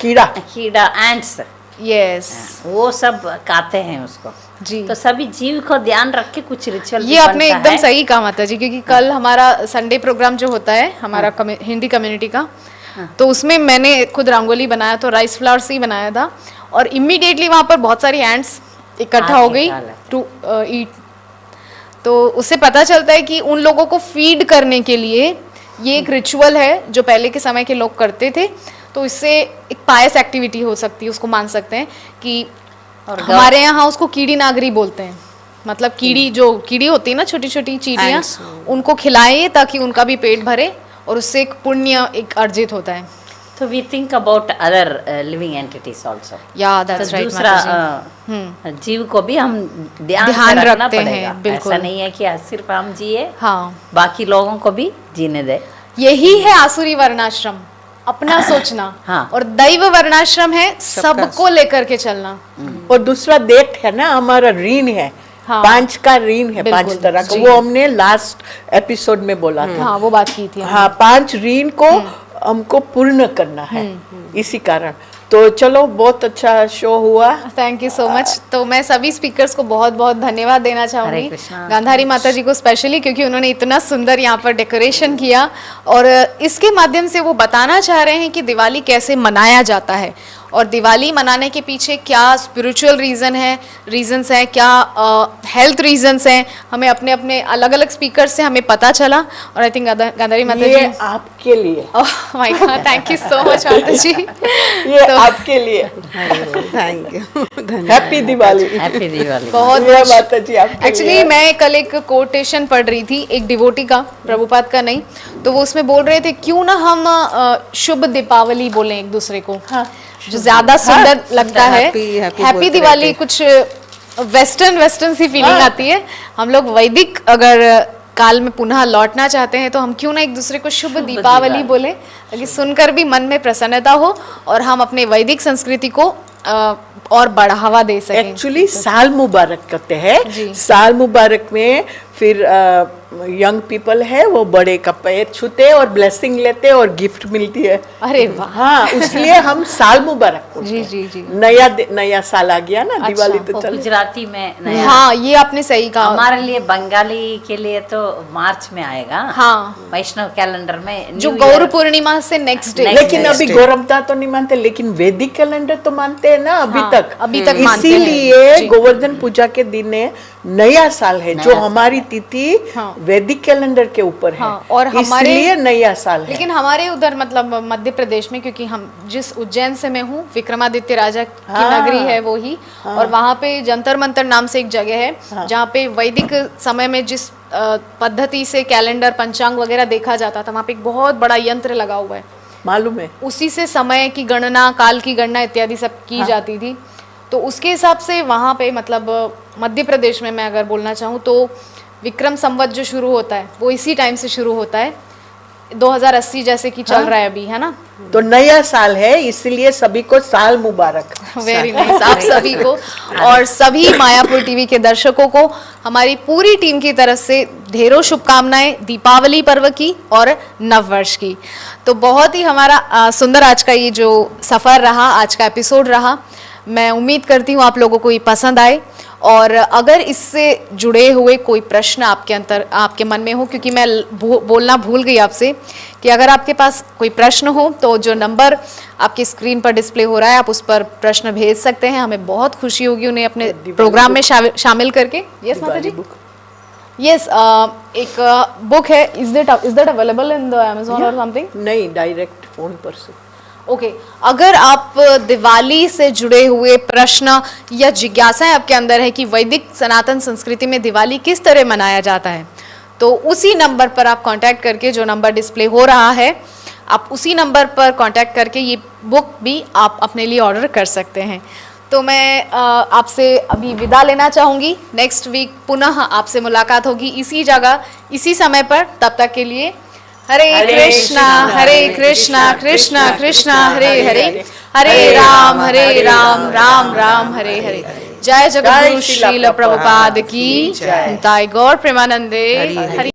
कीड़ा कीड़ा एंट्स यस वो सब खाते हैं उसको। जी। तो सभी जीव को ध्यान रख के कुछ रिचुअल ये आपने एकदम सही कहा माता जी, क्योंकि कल हमारा संडे प्रोग्राम जो होता है हमारा हिंदी कम्युनिटी का, तो उसमें मैंने खुद रंगोली बनाया, तो राइस फ्लावर से ही बनाया था, और इमीडिएटली वहां पर बहुत सारी एंट्स इकट्ठा हो गई टू ईट। तो उससे पता चलता है कि उन लोगों को फीड करने के लिए ये एक रिचुअल है जो पहले के समय के लोग करते थे। तो इससे एक पायस एक्टिविटी हो सकती है, उसको मान सकते हैं कि हमारे यहाँ उसको कीड़ी नागरी बोलते हैं, मतलब कीड़ी जो कीड़ी होती है ना, छोटी छोटी चींटियाँ, Ants। उनको खिलाएं ताकि उनका भी पेट भरे, और उससे एक पुण्य एक अर्जित होता है। तो we think about other living entities also. या दैट्स राइट दूसरा जीव को भी हम ध्यान ध्यान से रखना रखते हैं, पड़ेगा। बिल्कुल। ऐसा नहीं है कि सिर्फ हम जिए, हाँ, बाकी लोगों को भी जीने दे। यही है आसुरी वर्णाश्रम, अपना सोचना। हाँ। और दैव वर्णाश्रम है सबको लेकर के चलना। और दूसरा देख है ना, हमारा ऋण है, हाँ। 5 का ऋण है, 5 बिल्कुल, तरह का, जी। वो हमने लास्ट एपिसोड में बोला था। हाँ, वो बात की थी हमने। हाँ, 5 ऋण को हमको पूर्ण करना है, इसी कारण। तो चलो, बहुत अच्छा शो हुआ। Thank you so much. तो मैं सभी स्पीकर्स को बहुत बहुत धन्यवाद देना चाहूंगी, हरे कृष्णा। गांधारी माता जी को स्पेशली, क्योंकि उन्होंने इतना सुंदर यहाँ पर डेकोरेशन किया, और इसके माध्यम से वो बताना चाह रहे हैं कि दिवाली कैसे मनाया जाता है, और दिवाली मनाने के पीछे क्या स्पिरिचुअल रीजंस हैं, क्या हेल्थ रीजंस हैं, हमें अपने अपने अलग अलग स्पीकर से हमें पता चला। और आई थिंक गांधारी माता ये जी, आपके लिए, oh my God, thank you so much माता जी। ये आपके लिए। Thank you. Happy Diwali. Happy Diwali. बहुत ये माता जी आपके एक्चुअली लिए। मैं कल एक कोटेशन पढ़ रही थी, एक डिवोटी का, प्रभुपाद का नहीं, तो वो उसमें बोल रहे थे क्यों ना हम शुभ दीपावली बोलें एक दूसरे को, जो ज्यादा सुंदर लगता है। हैप्पी हैप्पी बोलते दिवाली रहते। कुछ वेस्टर्न सी फीलिंग आती है। हम लोग वैदिक अगर काल में पुनः लौटना चाहते हैं, तो हम क्यों ना एक दूसरे को शुभ दीपावली बोले, ताकि सुनकर भी मन में प्रसन्नता हो और हम अपने वैदिक संस्कृति को और बढ़ावा दे सकें। एक्चुअली साल मुबारक कहते जी। हैं। साल मुबारक में फिर यंग पीपल है वो बड़े का पैर छूते और ब्लेसिंग लेते और गिफ्ट मिलती है। अरे वाह, हाँ, इसलिए हम साल मुबारक बोलते जी हैं। जी जी। नया साल आ गया ना, दिवाली अच्छा, तो वो चल। गुजराती में नया। हाँ, ये आपने सही कहा। हमारे लिए बंगाली के लिए तो मार्च में आएगा। हाँ, वैष्णव कैलेंडर में जो न्यू गौर ईयर। पूर्णिमा से नेक्स्ट डे। लेकिन Next अभी day। गौरवता तो नहीं मानते, लेकिन वैदिक कैलेंडर तो मानते हैं ना अभी हाँ, तक। अभी तक मानते हैं। इसीलिए जी। गोवर्धन पूजा के दिन नया साल है, नया जो साल हमारी तिथि हाँ। वैदिक कैलेंडर के ऊपर है। हाँ, और हमारे इसलिए नया साल है। लेकिन हमारे उधर मतलब मध्य प्रदेश में, क्योंकि हम जिस उज्जैन से मैं हूँ, विक्रमादित्य राजा की हाँ। नगरी है वो ही, और वहाँ पे जंतर मंतर नाम से एक जगह है जहाँ पे वैदिक समय में जिस पद्धति से कैलेंडर पंचांग वगैरह देखा जाता था, वहाँ पे एक बहुत बड़ा यंत्र लगा हुआ है, मालूम है। उसी से समय की गणना, काल की गणना इत्यादि सब की जाती थी। तो उसके हिसाब से वहाँ पे मतलब मध्य प्रदेश में मैं अगर बोलना चाहूँ तो विक्रम संवत जो शुरू होता है वो इसी टाइम से शुरू होता है, 2080 जैसे कि चल रहा है अभी, है ना। तो नया साल है, इसलिए सभी को साल मुबारक। Very nice. आप सभी को और सभी मायापुर टीवी के दर्शकों को हमारी पूरी टीम की तरफ से ढेरों शुभकामनाएं दीपावली पर्व की और नववर्ष की। तो बहुत ही हमारा सुंदर आज का ये जो सफ़र रहा, आज का एपिसोड रहा। मैं उम्मीद करती हूँ आप लोगों को ये पसंद आए, और अगर इससे जुड़े हुए कोई प्रश्न आपके मन में हो, क्योंकि मैं बोलना भूल गई आपसे कि अगर आपके पास कोई प्रश्न हो तो जो नंबर आपकी स्क्रीन पर डिस्प्ले हो रहा है, आप उस पर प्रश्न भेज सकते हैं। हमें बहुत खुशी होगी उन्हें अपने प्रोग्राम में शामिल करके। यस माता जी। यस, एक बुक है, is that available in the Amazon और समथिंग? नहीं, डायरेक्ट फोन पर से। ओके, अगर आप दिवाली से जुड़े हुए प्रश्न या जिज्ञासाएं आपके अंदर है कि वैदिक सनातन संस्कृति में दिवाली किस तरह मनाया जाता है, तो उसी नंबर पर आप कांटेक्ट करके, जो नंबर डिस्प्ले हो रहा है, आप उसी नंबर पर कांटेक्ट करके ये बुक भी आप अपने लिए ऑर्डर कर सकते हैं। तो मैं आपसे अभी विदा लेना चाहूंगी। नेक्स्ट वीक पुनः आपसे मुलाकात होगी इसी जगह इसी समय पर। तब तक के लिए हरे कृष्णा कृष्णा कृष्णा हरे हरे, हरे राम राम राम हरे हरे। जय जगद्गुरु श्रील प्रभुपाद की जय। गौर प्रेमानंदे हरि।